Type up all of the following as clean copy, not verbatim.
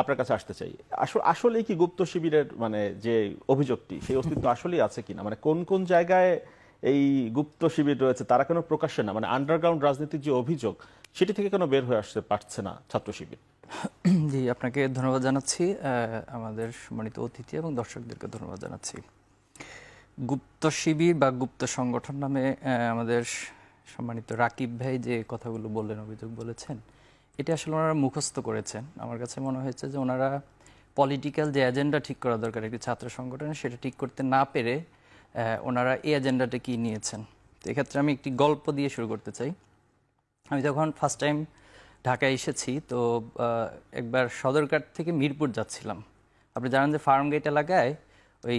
আপনার কাছে আসতে চাই। আসলে কি গুপ্ত শিবিরের মানে যে অভিযোগটি সেই অস্তিত্ব আসলেই আছে কিনা, মানে কোন কোন জায়গায় এই গুপ্ত শিবির রয়েছে তারা কেন প্রকাশ্যে না, মানে আন্ডারগ্রাউন্ড রাজনীতির যে অভিযোগ সেটি থেকে কেন বের হয়ে আসতে পারছে না ছাত্র শিবির? জি, আপনাকে ধন্যবাদ জানাচ্ছি, আমাদের সম্মানিত অতিথি এবং দর্শকদেরকে ধন্যবাদ জানাচ্ছি। গুপ্ত শিবির বা গুপ্ত সংগঠন নামে আমাদের সম্মানিত রাকিব ভাই যে কথাগুলো বললেন, অভিযোগ বলেছেন, এটা আসলে ওনারা মুখস্থ করেছেন। আমার কাছে মনে হয়েছে যে ওনারা পলিটিক্যাল যে এজেন্ডা ঠিক করা দরকার একটি ছাত্র সংগঠনে, সেটা ঠিক করতে না পেরে ওনারা এই এজেন্ডাটা কি নিয়েছেন। তো এক্ষেত্রে আমি একটি গল্প দিয়ে শুরু করতে চাই। আমি যখন ফার্স্ট টাইম ঢাকায় এসেছি, তো একবার সদরঘাট থেকে মিরপুর যাচ্ছিলাম। আপনি জানেন যে ফার্ম গেট এলাকায় ওই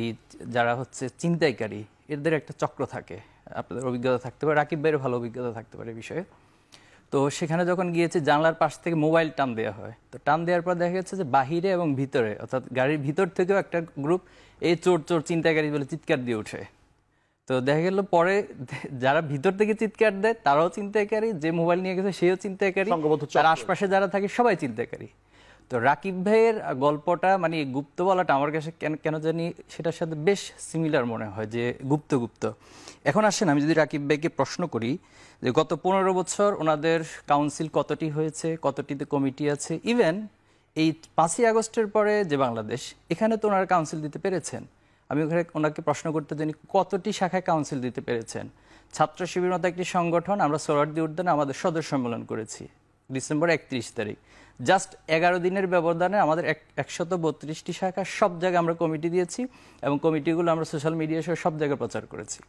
যারা হচ্ছে ছিনতাইকারী, এদের একটা চক্র থাকে। আপনাদের অভিজ্ঞতা থাকতে পারে, রাকিব ভাইয়ের ভালো অভিজ্ঞতা থাকতে পারে এই বিষয়ে। তো সেখানে যখন গিয়েছি, জানলার পাশ থেকে মোবাইল টান দেওয়া হয়। তো টান দেওয়ার পর দেখা যাচ্ছে যে বাহিরে এবং ভিতরে, অর্থাৎ গাড়ির ভিতর থেকেও একটা গ্রুপ এই চোর চোর ছিনতাইকারী বলে চিৎকার দিয়ে ওঠে। তো দেখা গেল পরে যারা ভিতর থেকে চিৎকার দেয় তারাও ছিনতাইকারী, যে মোবাইল নিয়ে গেছে সেও ছিনতাইকারী, তার আশপাশে যারা থাকে সবাই ছিনতাইকারী। তো রাকিব ভাইয়ের গল্পটা মানে গুপ্ত বলাটা আমার কাছে কেন জানি সেটার সাথে বেশ সিমিলার মনে হয়, যে গুপ্ত গুপ্ত। এখন আসেন, আমি যদি রাকিব ভাইকে প্রশ্ন করি যে গত 15 বছর ওনাদের কাউন্সিল কতটি হয়েছে, কতটিতে কমিটি আছে, ইভেন এই 5ই আগস্টের পরে যে বাংলাদেশ, এখানে তো ওনারা কাউন্সিল দিতে পেরেছেন। আমি ওনাকে প্রশ্ন করতে জানি কতটি শাখায় কাউন্সিল দিতে পেরেছেন। ছাত্র শিবির মতো একটি সংগঠন, আমরা সোহরাওয়ার্দী উদ্যানে আমাদের সদস্য সম্মেলন করেছি ডিসেম্বর 31 তারিখ। জাস্ট 11 দিনের ব্যবধানে আমাদের 132টি শাখা, সব জায়গায় আমরা কমিটি দিয়েছি এবং কমিটিগুলো আমরা সোশ্যাল মিডিয়া সহ সব জায়গায় প্রচার করেছি।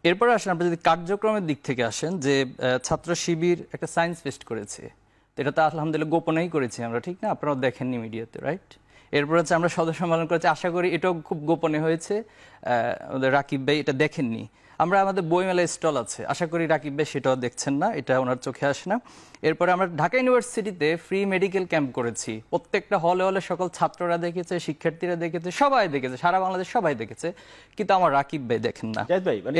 এরপরে আসেন, আপনি যদি কার্যক্রমের দিক থেকে আসেন, যে ছাত্র শিবির একটা সায়েন্স ফেস্ট করেছে, তো এটা তো আলহামদুলিল্লাহ গোপনেই করেছি আমরা, ঠিক না? আপনারাও দেখেননি মিডিয়াতে, রাইট? এরপর হচ্ছে আমরা সদস্য সম্মেলন করেছি, আশা করি এটাও খুব গোপনে হয়েছে, আমাদের রাকিব ভাই এটা দেখেননি। আমরা আমাদের বইমেলায় স্টল আছে, আশা করি রাকিব ভাই সেটাও দেখছেন না, এটা ওনার চোখে আসে না। এরপরে আমরা ঢাকা ইউনিভার্সিটিতে ফ্রি মেডিকেল ক্যাম্প করেছি, প্রত্যেকটা হলে হলে সকল ছাত্ররা দেখেছে, শিক্ষার্থীরা দেখেছে, সবাই দেখেছে, সারা বাংলাদেশ সবাই দেখেছে, কিন্তু আমার রাকিব ভাই দেখেন না।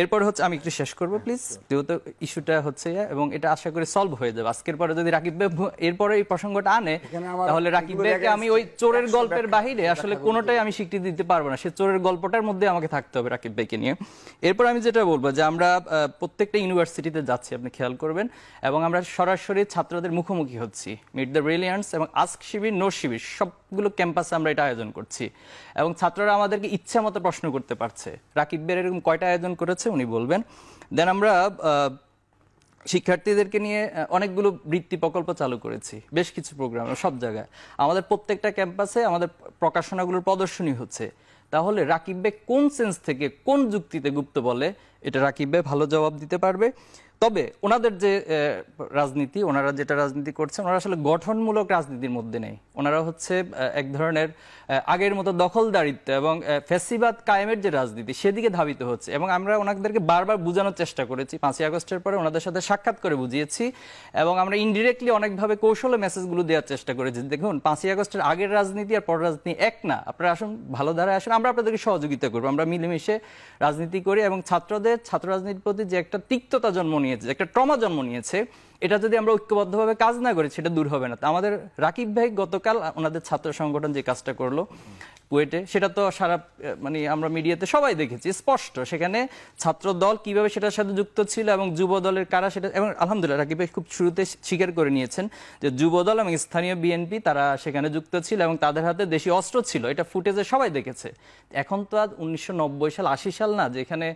এরপর হচ্ছে, আমি একটু শেষ করবো প্লিজ, যেহেতু ইস্যুটা হচ্ছে, এবং এটা আশা করি সলভ হয়ে যাবে আজকের পরে। যদি রাকিব ভাই এরপরে এই প্রসঙ্গটা আনে, তাহলে রাকিব ভাইকে আমি ওই চোরের গল্পের বাহিরে আসলে কোনোটাই আমি স্বীকৃতি দিতে পারবো না, সে চোরের গল্পটার মধ্যে আমাকে থাকতে হবে রাকিব ভাইকে নিয়ে। এরপর আমি যেটা বলবো, যে আমরা প্রত্যেকটা ইউনিভার্সিটিতে যাচ্ছি, আপনি খেয়াল করবেন, এবং আমরা সরাসরি ছাত্রদের মুখোমুখি হচ্ছি। মিট দ্য ব্রিলিয়ান্টস এবং আস্ক শিবির, নো শিবির, সবগুলো ক্যাম্পাসে আমরা এটা আয়োজন করছি, এবং ছাত্ররা আমাদেরকে ইচ্ছা মতো প্রশ্ন করতে পারছে। রাকিব ভাই এরকম কয়টা আয়োজন করেছে উনি বলবেন। দেন আমরা শিক্ষার্থীদেরকে নিয়ে অনেকগুলো বৃত্তি প্রকল্প চালু করেছি, বেশ কিছু প্রোগ্রাম সব জায়গায়, আমাদের প্রত্যেকটা ক্যাম্পাসে আমাদের প্রকাশনাগুলোর প্রদর্শনী হচ্ছে। তাহলে রাকিব ভাই কোন সেন্স থেকে, কোন যুক্তিতে গুপ্ত বলে, এটা রাকিব ভাই ভালো জবাব দিতে পারবে। তবে ওনাদের যে রাজনীতি, ওনারা যেটা রাজনীতি করছেন, ওনারা আসলে গঠনমূলক রাজনীতির মধ্যে নেই। ওনারা হচ্ছে এক ধরনের আগের মতো দখলদারিত্ব এবং ফ্যাসিবাদ কায়েমের যে রাজনীতি, সেদিকে ধাবিত হচ্ছে। এবং আমরা ওনাদেরকে বারবার বোঝানোর চেষ্টা করেছি, 5ই আগস্টের পরে ওনাদের সাথে সাক্ষাৎ করে বুঝিয়েছি, এবং আমরা ইনডিরেক্টলি অনেকভাবে কৌশলে মেসেজগুলো দেওয়ার চেষ্টা করেছি। দেখুন, 5ই আগস্টের আগের রাজনীতি আর পরের রাজনীতি এক না, আপনারা আসুন, ভালো ধারায় আসুন, আমরা আপনাদেরকে সহযোগিতা করবো, আমরা মিলেমিশে রাজনীতি করি। এবং ছাত্র রাজনীতির প্রতি যে একটা তিক্ততা জন্ম নিয়েছে, একটা ট্রমা জন্ম নিয়েছে, এটা যদি আমরা ঐক্যবদ্ধভাবে কাজ না করি, সেটা দূর হবে না। আমাদের রাকিব ভাই গতকাল ওনাদের ছাত্র সংগঠন যে কাজটা করলো কুয়েটে, সেটা তো সারা মানে আমরা মিডিয়াতে সবাই দেখেছি স্পষ্ট, সেখানে ছাত্র দল কিভাবে সেটার সাথে যুক্ত ছিল এবং যুব দলের কারা সেটা, এবং আলহামদুলিল্লাহ রাকিব ভাই খুব শুরুতে স্বীকার করে নিয়েছেন যে যুব দল এবং স্থানীয় বিএনপি তারা সেখানে যুক্ত ছিল এবং তাদের হাতে দেশীয় অস্ত্র ছিল, এটা ফুটেজে সবাই দেখেছে। এখন তো আর 1990 সাল 80 সাল না, যেখানে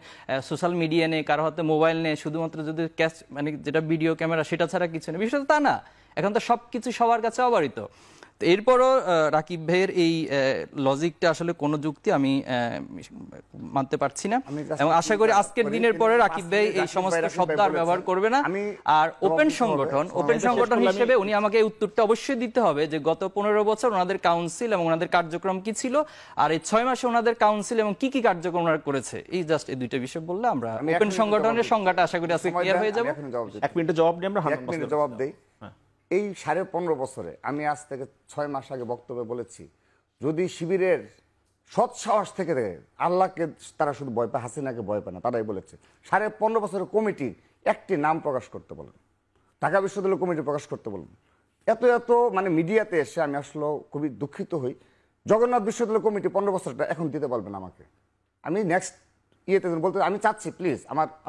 সোশ্যাল মিডিয়া নেই, কারো হাতে মোবাইল নেই, শুধুমাত্র যদি ক্যাশ মানে যেটা ভিডিও ক্যামেরা সেটা ছাড়া কিছু নেই, বিষয়টা তা না, এখন তো সবকিছু সবার কাছে অবারিত। এরপরও রাকিব ভাইয়ের এই লজিকটা আসলে কোনো যুক্তি আমি মানতে পারছি না, এবং আশা করি আজকের দিনের পরে রাকিব ভাই এই সমস্ত শব্দ আর ব্যবহার করবে না। আর ওপেন সংগঠন হিসেবে উনি আমাকে এই উত্তরটা অবশ্যই দিতে হবে যে গত 15 বছর ওনাদের কাউন্সিল এবং ওনাদের কার্যক্রম কি ছিল, আর এই 6 মাসে ওনাদের কাউন্সিল এবং কি কি কার্যক্রম ওনারা করেছে, এই জাস্ট এই দুইটা বিষয় বললে আমরা ওপেন সংগঠনের সংজ্ঞাটা আশা করি আজকে ক্লিয়ার হয়ে যাবে। 1 মিনিটে জবাব নিয়ে আমরা 1 মিনিটে জবাব দেই। এই 15.5 বছরে আমি আজ থেকে 6 মাস আগে বক্তব্যে বলেছি, যদি শিবিরের সৎ সাহস থেকে আল্লাহকে তারা শুধু ভয় পায়, হাসিনাকে ভয় পায় না, তারাই বলেছে 15.5 বছরের কমিটির একটি নাম প্রকাশ করতে বলেন, ঢাকা বিশ্ববিদ্যালয় কমিটি প্রকাশ করতে বলেন, এত এত মানে মিডিয়াতে এসে আমি আসলে খুবই দুঃখিত হই। জগন্নাথ বিশ্ববিদ্যালয় কমিটি 15 বছরটা এখন দিতে পারবেন আমাকে। আমি নেক্সট ইয়েতে বলতে আমি চাচ্ছি প্লিজ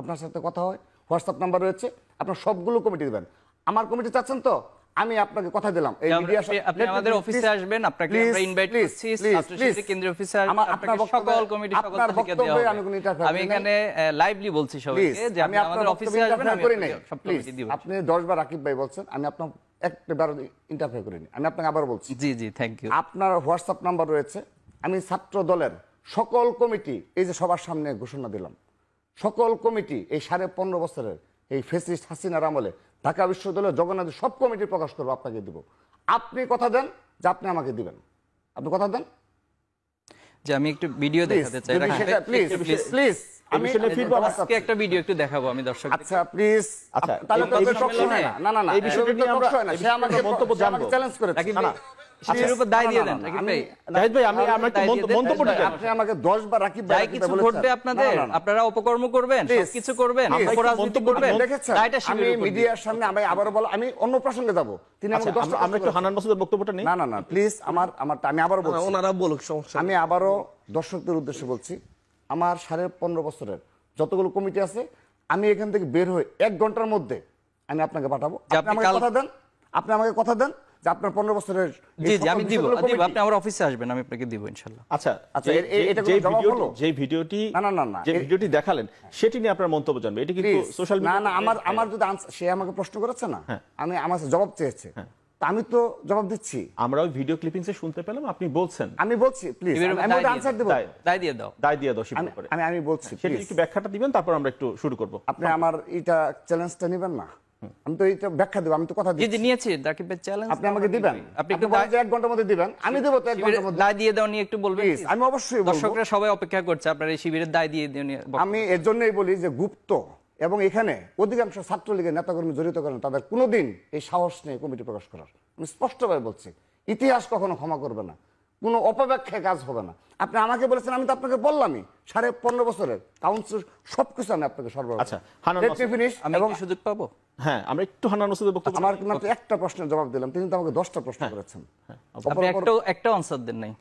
আপনার সাথে কথা হয়, হোয়াটসঅ্যাপ নাম্বার রয়েছে, আপনার সবগুলো কমিটি দেবেন। আমার কমিটি চাচ্ছেন তো আমি আপনাকে কথা দিলাম এই মিডিয়া আপনি আমাদের অফিসে আসবেন, আপনাকে আমরা ইনভাইট করছি ছাত্র শিবির কেন্দ্রীয় অফিসে আসবেন, আপনাকে সকল কমিটি সকল থেকে দেওয়া হবে। আমি এখানে লাইভলি বলছি সবাইকে যে আপনি আমাদের অফিসে আসবেন, আমি সব কমিটি দিব। আপনি 10 বার রাকিব ভাই বলছেন, আমি আপনার একবার ইন্টারফেয়ার করিনি, আমি আপনাকে আবার বলছি। জি জি, থ্যাংক ইউ। আপনার হোয়াটসঅ্যাপ নাম্বার রয়েছে, আমি ছাত্র দলের সকল কমিটি এই যে সবার সামনে ঘোষণা দিলাম, সকল কমিটি এই 15.5 বছরের এই ফ্যাসিস্ট হাসিনার আমলে ঢাকা বিশ্ববিদ্যালয় জগন্নাথের সব কমিটি প্রকাশ করবো, আপনাকে দিব। আপনি কথা দেন যে আপনি আমাকে দিবেন, আপনি কথা দেন যে আমি একটু ভিডিও দেখাতে চাই। প্লিজ প্লিজ আমি আজকে একটা ভিডিও একটু দেখাবো আমি দর্শক। আচ্ছা প্লিজ, আচ্ছা তাহলে তো এই টক শো হয় না। না না না, এই বিষয়টা নিয়ে আমরা সে আমাকে মন্তব্য জানবো, চ্যালেঞ্জ করেছে। শিবিরের উপর দায় দিয়ে দেন রাকিব ভাই। জাহিদ ভাই আমি একটু মন্তব্যটা জানবো। আপনি আমাকে 10 বার রাকিব ভাই যাই কিছু ঘটবে আপনাদের, আপনারা অপকর্ম করবেন, সবকিছু করবেন, অপরাজনীতি করবেন, দায়টা আমি শিবিরের উপর মিডিয়ার সামনে আমি আবার বল, আমি অন্য প্রসঙ্গে যাব। তিনি আমাকে 10টা আমরা একটু হান্নান মাসুদের বক্তব্যটা নেই। না না না প্লিজ, আমারটা আমি আবারও বলছি, ওনারা বলুক, সমস্যা আমি আবারও দর্শকদের উদ্দেশ্যে বলছি, আমার 15.5 বছরের যতগুলো কমিটি আছে আমি এখান থেকে বের হয়ে 1 ঘন্টার মধ্যে আমি আপনাকে পাঠাবো। আপনি আমাকে কথা দেন, আপনি আমাকে কথা দেন যে আপনার 15 বছরের। জি জি আমি দিব, আপনি আমার অফিসে আসবেন, আমি আপনাকে দিব ইনশাআল্লাহ। আচ্ছা আচ্ছা, এটা যে কোনো জবাব হলো? ভিডিওটি না না না না, যে ভিডিওটি দেখালেন সেটি নিয়ে আপনার মন্তব্য জানবে, এটা কিন্তু সোশ্যাল না মিডিয়া। না, আমার যদি সে আমাকে প্রশ্ন করেছে না, আমি আমার কাছে জবাব চেয়েছে, তা আমি তো জবাব দিচ্ছি। আমরা ওই ভিডিও ক্লিপিংসে শুনতে পেলাম আপনি বলছেন। আমি বলছি প্লিজ, আমি ওটা আনসার দেব। দায় দিয়ে দাও, দায় দিয়ে দাও শিবিরের উপরে। আমি বলছি সেটা একটু ব্যাখ্যাটা দিবেন, তারপর আমরা একটু শুরু করব। আপনি আমার এটা চ্যালেঞ্জটা নেবেন না? আমি তো এটা ব্যাখ্যা দেব, আমি তো কথা জি দিচ্ছি। জি নিয়েছি রাকিব ভাই, চ্যালেঞ্জ আপনি আমাকে দিবেন, আপনি একটু বলেন যে 1 ঘন্টার মধ্যে দিবেন, আমি দেব তো 1 ঘন্টার মধ্যে। দায় দিয়ে দাও নিয়ে একটু বলবেন প্লিজ, আমি অবশ্যই বলবো। দর্শকরা সবাই অপেক্ষা করছে আপনার এই শিবিরের দায় দিয়ে দাও নিয়ে। আমি এর জন্যই বলি যে গুপ্ত এবং এখানে অধিকাংশ ছাত্রলীগের নেতাকর্মী জড়িত করেন, তাদের কোনোদিন এই সাহস নেই কমিটি প্রকাশ করার। আমি স্পষ্টভাবে বলছি, ইতিহাস কখনো ক্ষমা করবে না, কোনো অপব্যাখ্যায় কাজ হবে না। আপনি আমাকে বলেছেন, আমি তো আপনাকে বললামই 15.5 বছরের কাউন্সিল সবকিছু আমি আপনাকে সরবরাহ। আচ্ছা, হান্নান মাসুদ, আমি কি সুযোগ পাবো? হ্যাঁ আমরা একটু হান্নান মাসুদের বক্তব্য। আমার মাত্র একটা প্রশ্নের জবাব দিলাম, তিনি তো আমাকে 10টা প্রশ্ন করেছেন। আপনি একটা আনসার দেন নাই,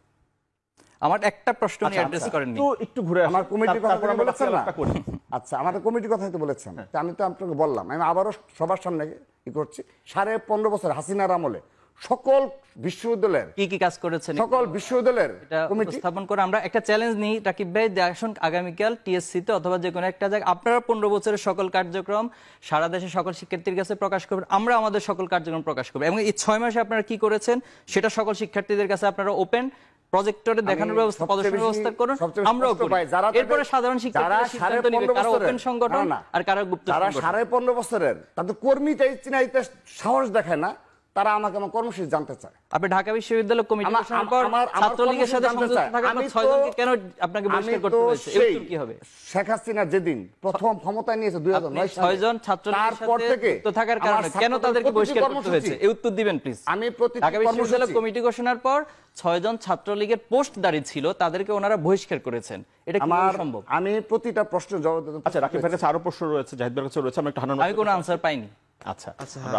আমার একটা প্রশ্ন নিয়ে অ্যাড্রেস করেননি। একটু ঘুরে আমার কমিটির কথা আপনি বলেছেন না? করি। আচ্ছা, আমাদের কমিটির কথাই তো বলেছেন, তা আমি তো আপনাকে বললাম, আমি আবারও সবার সামনে ই করছি, 15.5 বছর হাসিনার আমলে সকল বিশ্ববিদ্যালয়ের কি কি কাজ করেছেন সকল বিশ্ববিদ্যালয়ের এটা কমিটি উপস্থাপন করে আমরা একটা চ্যালেঞ্জ নিই রাকিব ভাই, আসুন আগামীকাল টিএসসি তে অথবা যে কোনো একটা জায়গায় আপনারা 15 বছরের সকল কার্যক্রম সারা দেশে সকল শিক্ষার্থীর কাছে প্রকাশ করবেন, আমরা আমাদের সকল কার্যক্রম প্রকাশ করব, এবং এই 6 মাসে আপনারা কি করেছেন সেটা সকল শিক্ষার্থীদের কাছে আপনারা ওপেন প্রজেক্টরে দেখানোর ব্যবস্থা, প্রদর্শনের ব্যবস্থা করুন, আমরাও করি। এরপরে সাধারণ শিক্ষার্থীরা সিদ্ধান্ত নেবে কারা ওপেন সংগঠন আর কারা গুপ্ত সংগঠন। 15.5 বছরের তাদের কর্মীটাই চিনাইতে সাহস দেখায় না, তারা আমাকে আমার কর্মসূচি জানতে চায়। আপনি ঢাকা বিশ্ববিদ্যালয় কমিটি ঘোষণার পর ছাত্রলীগের সাথে সংযুক্ত থাকার পর 6 জনকে কেন আপনাকে বহিষ্কার করতে হয়েছে? এর উত্তর কি হবে? শেখ হাসিনা যেদিন প্রথম ক্ষমতায় নিয়েছে 2009 সালে, 6 জন ছাত্রলীগের সাথে যুক্ত থাকার কারণে কেন তাদেরকে বহিষ্কার করতে হয়েছে? এই উত্তর দিবেন প্লিজ। আমি প্রতিটি ঢাকা বিশ্ববিদ্যালয় কমিটি ঘোষণার পর 6 জন ছাত্রলীগের পোস্টদারী ছিল, তাদেরকে ওনারা বহিষ্কার করেছেন, এটা কিভাবে সম্ভব? আমি প্রতিটা প্রশ্নের জবাব দিতে। আচ্ছা, রাকিব ভাইয়ের কাছে আরো প্রশ্ন রয়েছে, জাহিদ ভাইয়ের কাছে রয়েছে, আমরা একটু হান্নান আমি কোনো আনসার পাইনি। আচ্ছা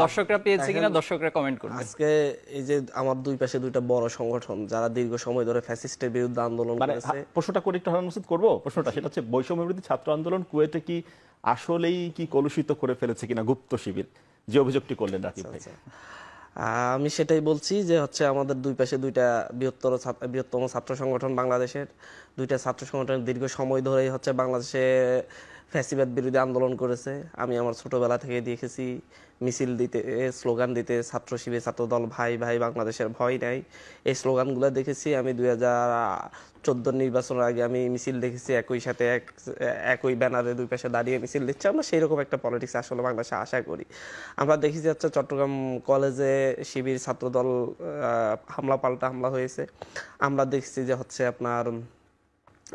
দর্শকরা পেয়েছে কিনা দর্শকরা কমেন্ট করবেন। আজকে এই যে আমার দুই পাশে দুইটা বড় সংগঠন যারা দীর্ঘ সময় ধরে ফ্যাসিস্টের বিরুদ্ধে আন্দোলন করেছে, প্রশ্নটা করে একটু হান্নান মাসুদ করবো। প্রশ্নটা সেটা হচ্ছে, বৈষম্য বিরোধী ছাত্র আন্দোলন কুয়েটে কি আসলেই কি কলুষিত করে ফেলেছে কিনা গুপ্ত শিবির, যে অভিযোগটি করলেন রাকিব ভাই? আমি সেটাই বলছি যে হচ্ছে আমাদের দুই পাশে দুইটা বৃহত্তম ছাত্র সংগঠন বাংলাদেশের, দুইটা ছাত্র সংগঠন দীর্ঘ সময় ধরেই হচ্ছে বাংলাদেশে ফ্যাসিবাদ বিরোধী আন্দোলন করেছে। আমি আমার ছোটবেলা থেকে দেখেছি মিছিল দিতে, স্লোগান দিতে, ছাত্র শিবির ছাত্রদল ভাই ভাই বাংলাদেশের ভয় নাই, এই স্লোগানগুলো দেখেছি। আমি 2014 নির্বাচনের আগে আমি মিছিল দেখেছি, একই ব্যানারে দুই পাশে দাঁড়িয়ে মিছিল দিচ্ছে। আমরা সেইরকম একটা পলিটিক্স আসলে বাংলাদেশে আশা করি। আমরা দেখেছি হচ্ছে চট্টগ্রাম কলেজে শিবির ছাত্রদল পাল্টা হামলা হয়েছে। আমরা দেখছি যে হচ্ছে আপনার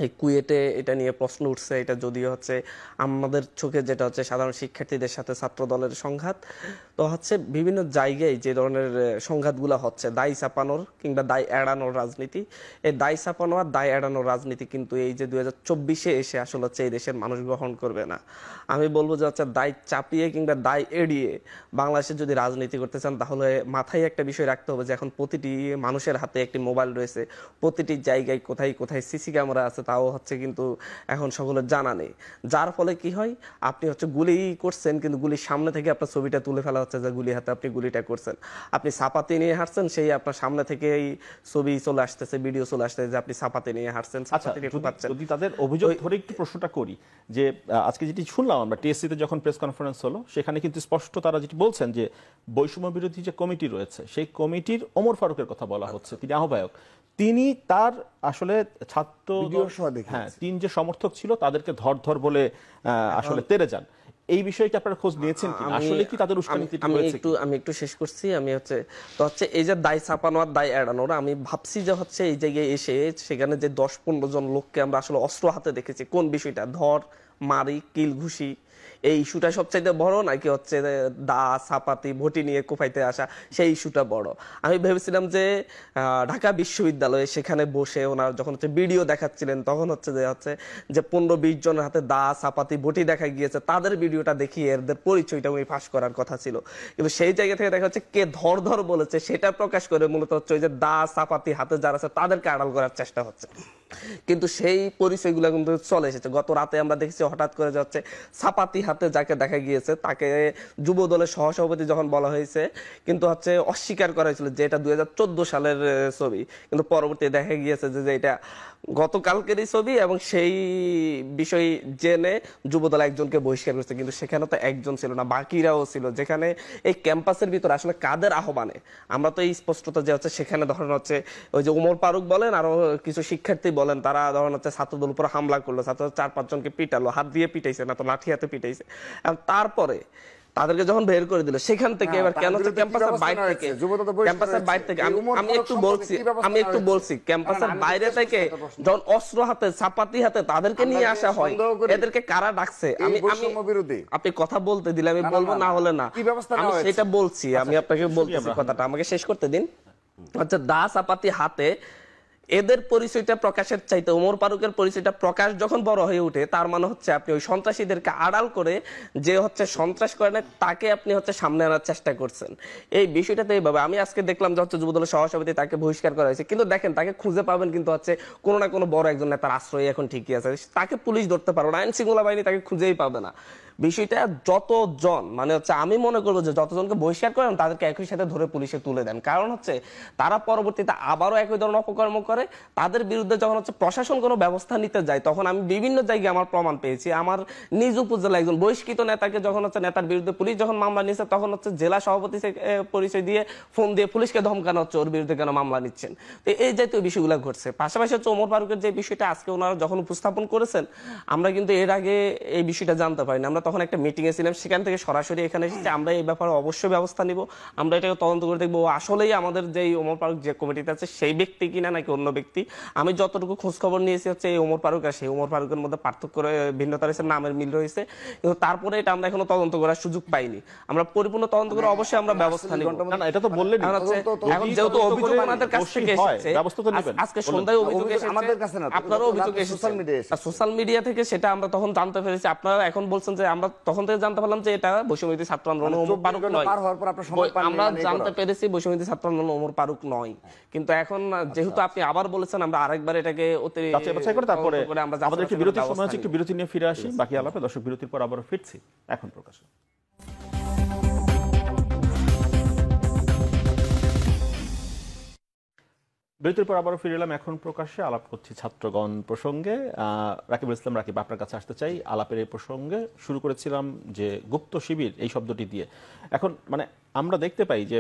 এই কুয়েটে এটা নিয়ে প্রশ্ন উঠছে, এটা যদিও হচ্ছে আমাদের চোখে যেটা হচ্ছে সাধারণ শিক্ষার্থীদের সাথে ছাত্র দলের সংঘাত, তো হচ্ছে বিভিন্ন জায়গায় যে ধরনের সংঘাতগুলো হচ্ছে দায় চাপানোর কিংবা দায় এড়ানোর রাজনীতি, এই দায় চাপানো আর দায় এড়ানোর রাজনীতি কিন্তু এই যে 2024-এ এসে আসলে হচ্ছে এই দেশের মানুষ গ্রহণ করবে না। আমি বলবো যে হচ্ছে দায় চাপিয়ে কিংবা দায় এড়িয়ে বাংলাদেশে যদি রাজনীতি করতে চান তাহলে মাথায় একটা বিষয় রাখতে হবে যে এখন প্রতিটি মানুষের হাতে একটি মোবাইল রয়েছে, প্রতিটি জায়গায় কোথায় কোথায় সিসি ক্যামেরা আছে তাও হচ্ছে কিন্তু এখন সকলের জানা নেই। যার ফলে কি হয়, আপনি হচ্ছে গুলি করছেন কিন্তু গুলির সামনে থেকে আপনার ছবিটা তুলে ফেলা হচ্ছে যে গুলি হাতে আপনি গুলিটা করছেন। আপনি ছাপাতি নিয়ে হাঁটছেন, সেই আপনার সামনে থেকেই ছবি চলে আসতেছে, ভিডিও চলে আসতেছে যে আপনি ছাপাতি নিয়ে হাঁটছেন, আচ্ছা, ছাপাতি নিয়ে ঢুকাচ্ছেন। যদি তাদের অভিযোগ ধরে একটু প্রশ্নটা করি যে আজকে যেটি শুনলাম আমরা টিএসসিতে যখন প্রেস কনফারেন্স হলো সেখানে কিন্তু স্পষ্ট তারা যেটি বলছেন যে বৈষম্য বিরোধী যে কমিটি রয়েছে সেই কমিটির ওমর ফারুকের কথা বলা হচ্ছে, তিনি আহ্বায়ক, তিনি তার আসলে ছাত্র ভিডিও সহ দেখিয়েছে। হ্যাঁ 3 যে সমর্থক ছিল তাদেরকে ধর বলে আসলে তেড়ে যান। এই বিষয়ে কি আপনারা খোঁজ নিয়েছেন কি আসলে কি তাদের উস্কানিটা হয়েছে? আমি একটু শেষ করছি। আমি হচ্ছে এই যে দায় চাপানো আর দায় এড়ানোর, আমি ভাবছি যে হচ্ছে এই জায়গায় এসে সেখানে যে 10-15 জন লোককে আমরা আসলে অস্ত্র হাতে দেখেছি, কোন বিষয়টা ধর মারি কিল ঘুষি এই ইস্যুটা সবচাইতে বড় নাকি হচ্ছে দা ছাপাতি ভোটি নিয়ে কোপাইতে আসা সেই ইস্যুটা বড়? আমি ভেবেছিলাম যে ঢাকা বিশ্ববিদ্যালয়ে সেখানে বসে ওনার যখন হচ্ছে ভিডিও দেখাচ্ছিলেন তখন হচ্ছে যে 15-20 জনের হাতে দা ছাপাতি ভোটি দেখা গিয়েছে, তাদের ভিডিওটা দেখিয়ে এদের পরিচয়টা উনি ফাঁস করার কথা ছিল। কিন্তু সেই জায়গা থেকে দেখা যাচ্ছে কে ধর বলেছে সেটা প্রকাশ করে মূলত হচ্ছে ওই যে দা ছাপাতি হাতে যারা আছে তাদেরকে আড়াল করার চেষ্টা হচ্ছে। কিন্তু সেই পরিচয়গুলো কিন্তু চলে এসেছে। গত রাতে আমরা দেখেছি হঠাৎ করে যাচ্ছে ছাপাতি হাতে যাকে দেখা গিয়েছে তাকে যুব দলের সহসভাপতি যখন বলা হয়েছে কিন্তু হচ্ছে অস্বীকার করা হয়েছিল যে এটা 2014 সালের ছবি, কিন্তু পরবর্তীতে দেখা গিয়েছে যে এটা গতকালকেরই ছবি এবং সেই বিষয় জেনে যুবদল একজনকে বহিষ্কার করেছে। কিন্তু সেখানে তো একজন ছিল না, বাকিরাও ছিল। যেখানে এই ক্যাম্পাসের ভিতরে আসলে কাদের আহ্বানে আমরা তো এই স্পষ্টতা যে হচ্ছে সেখানে ধরেন হচ্ছে ওই যে ওমর ফারুক বলেন আরো কিছু শিক্ষার্থী বলেন তারা ধরেন হচ্ছে ছাত্রদের উপর হামলা করলো, ছাত্র 4-5 জনকে পিটালো, হাত দিয়ে পিটাইছে না তো লাঠি হাতে পিটাইছে। তারপরে তাদেরকে যখন বের করে দিল সেখান থেকে এবার কেন হচ্ছে ক্যাম্পাসের বাইরে থেকে আমি একটু বলছি ক্যাম্পাসের বাইরে থেকে যখন অস্ত্র হাতে ছাপাতি হাতে তাদেরকে নিয়ে আসা হয় এদেরকে কারা ডাকছে? আপনি কথা বলতে দিলে আমি বলবো, না হলে না, আমি সেটা বলছি। আমি আপনাকে বলতেছি কথাটা, আমাকে শেষ করতে দিন। আচ্ছা, দা ছাপাতি হাতে এদের পরিচয়টা প্রকাশের চাইতে ওমর ফারুকের পরিচয়টা প্রকাশ যখন বড় হয়ে ওঠে তার মানে হচ্ছে আপনি ওই সন্ত্রাসীদেরকে আড়াল করে যে হচ্ছে সন্ত্রাস করে না তাকে আপনি হচ্ছে সামনে আনার চেষ্টা করছেন। এই বিষয়টাতে এইভাবে আমি আজকে দেখলাম যে হচ্ছে যুবদলের সহসভাপতি তাকে বহিষ্কার করা হয়েছে, কিন্তু দেখেন তাকে খুঁজে পাবেন কিন্তু হচ্ছে কোনো না কোনো বড় একজন নেতার আশ্রয় এখন ঠিকই আছে, তাকে পুলিশ ধরতে পারবে না, আইন শৃঙ্খলা বাহিনী তাকে খুঁজেই পাবে না। বিষয়টা যতজন মানে হচ্ছে আমি মনে করবো যে যতজনকে বহিষ্কার করেন তাদেরকে একই সাথে ধরে পুলিশে তুলে দেন, কারণ হচ্ছে তারা পরবর্তীতে আবারও একই ধরনের অপকর্ম করে। তাদের বিরুদ্ধে যখন হচ্ছে প্রশাসন কোনো ব্যবস্থা নিতে যায় তখন আমি বিভিন্ন জায়গায় আমার প্রমাণ পেয়েছি। আমার নিজ উপজেলা একজন বহিষ্কৃত নেতাকে যখন হচ্ছে নেতার বিরুদ্ধে পুলিশ যখন মামলা নিচ্ছে তখন হচ্ছে জেলা সভাপতি পরিচয় দিয়ে ফোন দিয়ে পুলিশকে ধমকানো হচ্ছে ওর বিরুদ্ধে কেন মামলা নিচ্ছেন। তো এই জাতীয় বিষয়গুলো ঘটছে। পাশাপাশি হচ্ছে ওমর ফারুকের যে বিষয়টা আজকে ওনারা যখন উপস্থাপন করেছেন আমরা কিন্তু এর আগে এই বিষয়টা জানতে পারিনি। আমরা তখন একটা মিটিং এ ছিলাম, সেখান থেকে সরাসরি এখানে এসেছি। আমরা এই ব্যাপারে অবশ্যই ব্যবস্থা নিব, আমরা এটাকে তদন্ত করে দেখবো আসলেই আমাদের যে ওমর ফারুক যে কমিটিতে আছে সেই ব্যক্তি কিনা নাকি অন্য ব্যক্তি। আমি যতটুকু খোঁজ খবর নিয়েছি হচ্ছে এই ওমর ফারুক আর সেই ওমর ফারুকের মধ্যে পার্থক্য ভিন্নতা রয়েছে, নামের মিল রয়েছে, কিন্তু তারপরে এটা আমরা এখনো তদন্ত করার সুযোগ পাইনি। আমরা পরিপূর্ণ তদন্ত করে অবশ্যই আমরা ব্যবস্থা নিব। না এটা তো বললেন, এখন যেহেতু অভিযোগ আমাদের কাছ থেকে এসেছে আজকে সন্ধ্যায় অভিযোগ এসেছে আমাদের কাছে, না আপনারা অভিযোগ এসেছে সোশ্যাল মিডিয়া থেকে, সেটা আমরা তখন জানতে পেরেছি। আপনারা এখন বলছেন যে আমরা তখন থেকে জানতে পারলাম যে এটা বৈষম্যবিরোধী ছাত্র আন্দোলন ওমর ফারুক নয়। আমরা জানতে পেরেছি বৈষম্যবিরোধী ছাত্র আন্দোলন ওমর ফারুক নয়, কিন্তু এখন যেহেতু আপনি আবার বলেছেন আমরা আরেকবার এটাকে তারপরে আমাদের একটু বিরতির সময় আছে, একটু বিরতি নিয়ে ফিরে আসি, বাকি আলাপে দর্শক বিরতির পর আবারও ফিরছি এখন প্রকাশে। বিরতির পর আবারও ফিরে এলাম এখন প্রকাশ্যে, আলাপ করছি ছাত্রগণ প্রসঙ্গে। রাকিবুল ইসলাম রাকিব, আপনার কাছে আসতে চাই আলাপের এই প্রসঙ্গে। শুরু করেছিলাম যে গুপ্ত শিবির এই শব্দটি দিয়ে। এখন মানে আমরা দেখতে পাই যে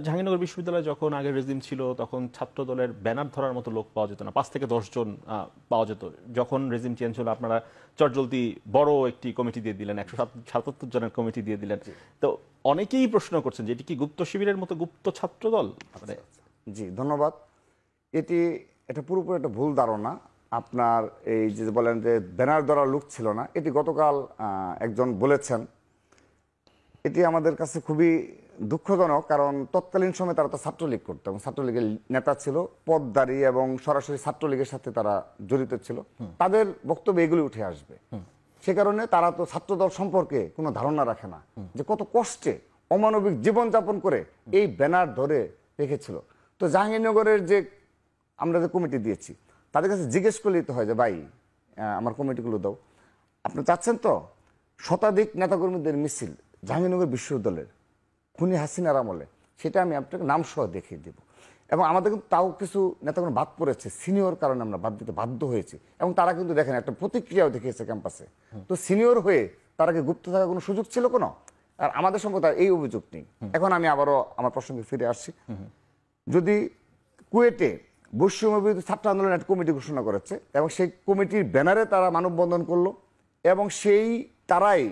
জাহাঙ্গীরনগর বিশ্ববিদ্যালয়ে যখন আগের রেজিম ছিল তখন ছাত্র দলের ব্যানার ধরার মতো লোক পাওয়া যেত না, 5 থেকে 10 জন পাওয়া যেত। যখন রেজিম চেঞ্জ হলো আপনারা চটজলদি বড় একটি কমিটি দিয়ে দিলেন, 177 জনের কমিটি দিয়ে দিলেন। তো অনেকেই প্রশ্ন করছেন যে এটি কি গুপ্ত শিবিরের মতো গুপ্ত ছাত্র দল? জি ধন্যবাদ। এটা পুরোপুরি একটা ভুল ধারণা। আপনার এই যে বলেন যে ব্যানার ধরার লোক ছিল না, এটি গতকাল একজন বলেছেন। এটি আমাদের কাছে খুবই দুঃখজনক, কারণ তৎকালীন সময়ে তারা তো ছাত্রলীগ করতো এবং ছাত্রলীগের নেতা ছিল, পদধারী এবং সরাসরি ছাত্রলীগের সাথে তারা জড়িত ছিল। তাদের বক্তব্য এগুলি উঠে আসবে, সে কারণে তারা তো ছাত্রদল সম্পর্কে কোনো ধারণা রাখে না, যে কত কষ্টে অমানবিক জীবনযাপন করে এই ব্যানার ধরে রেখেছিল। তো জাহাঙ্গীরনগরের যে আমরা যে কমিটি দিয়েছি, তাদের কাছে জিজ্ঞেস করলেই তো হয় যে ভাই আমার কমিটিগুলো দাও। আপনি চাচ্ছেন তো শতাধিক নেতাকর্মীদের মিছিল জাহাঙ্গীরনগর বিশ্ববিদ্যালয়ের খুনি হাসিনার আমলে, সেটা আমি আপনাকে নাম সহ দেখিয়ে দেব। এবং আমাদের কিন্তু তাও কিছু নেতাকর্মী বাদ পড়েছে, সিনিয়র কারণে আমরা বাদ দিতে বাধ্য হয়েছি, এবং তারা কিন্তু দেখেন একটা প্রতিক্রিয়াও দেখিয়েছে ক্যাম্পাসে। তো সিনিয়র হয়ে তারা কি গুপ্ত থাকার কোনো সুযোগ ছিল কোনো? আর আমাদের সম্পর্কে এই অভিযোগ নেই। এখন আমি আবারও আমার প্রসঙ্গে ফিরে আসছি। যদি কুয়েটে বৈষম্য বিরোধী ছাত্র আন্দোলন একটা কমিটি ঘোষণা করেছে এবং সেই কমিটির ব্যানারে তারা মানববন্ধন করলো এবং সেই তারাই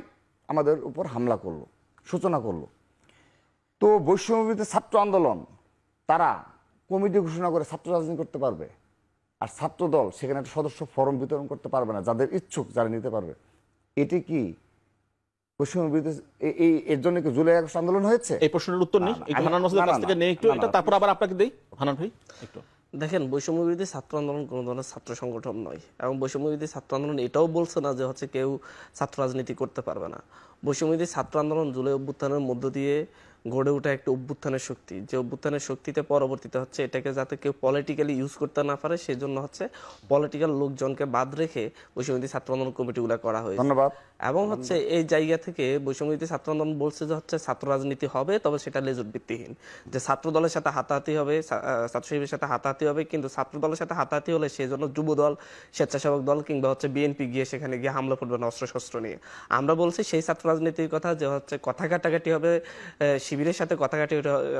আমাদের উপর হামলা করলো, সূচনা করলো। তো বৈষম্য বিরোধী ছাত্র আন্দোলন তারা কমিটি ঘোষণা করে ছাত্র রাজনীতি করতে পারবে, আর ছাত্র দল সেখানে একটা সদস্য ফরম বিতরণ করতে পারবে না, যাদের ইচ্ছুক যারা নিতে পারবে। এটি কি বৈষম্য বিরোধী এর জন্য কি জুলাই আগস্ট আন্দোলন হয়েছে? এই প্রশ্নের উত্তর নেই, একটু হানান মাসুদের কাছ থেকে নেই একটু এটা, তারপর আবার আপনাকে দেই হানান ভাই একটু। দেখেন, বৈষম্য বিরোধী ছাত্র আন্দোলন কোনো ধরনের ছাত্র সংগঠন নয়, এবং বৈষম্য বিরোধী ছাত্র আন্দোলন এটাও বলছে না যে হচ্ছে কেউ ছাত্র রাজনীতি করতে পারবে না। বৈষম্য বিরোধী ছাত্র আন্দোলন জুলাই অভ্যুত্থানের মধ্য দিয়ে গড়ে ওঠা একটা অভ্যুত্থানের শক্তি, যে অভ্যুত্থানের শক্তিতে পরবর্তীতে হচ্ছে এটাকে যাতে কেউ পলিটিক্যালি ইউজ করতে না পারে, সেই জন্য হচ্ছে পলিটিক্যাল লোকজনকে বাদ রেখে বৈষম্য বিরোধী ছাত্র আন্দোলন কমিটিগুলো করা হয়েছে। ধন্যবাদ। এবং হচ্ছে এই জায়গা থেকে বৈষম্য বিরোধী ছাত্র আন্দোলন বলছে যে হচ্ছে ছাত্র রাজনীতি হবে, তবে সেটা লেজুর ভিত্তিহীন, যে ছাত্র দলের সাথে হাতাহাতি হবে, ছাত্র শিবিরের সাথে হাতাহাতি হবে, কিন্তু ছাত্র দলের সাথে হাতাহাতি হলে সেই জন্য যুব দল, স্বেচ্ছাসেবক দল কিংবা হচ্ছে বিএনপি গিয়ে সেখানে গিয়ে হামলা করবে না অস্ত্র শস্ত্র নিয়ে। আমরা বলছি সেই ছাত্র রাজনীতির কথা, যে হচ্ছে কথা কাটাকাটি হবে, শিবিরের সাথে কথা কাটাকাটি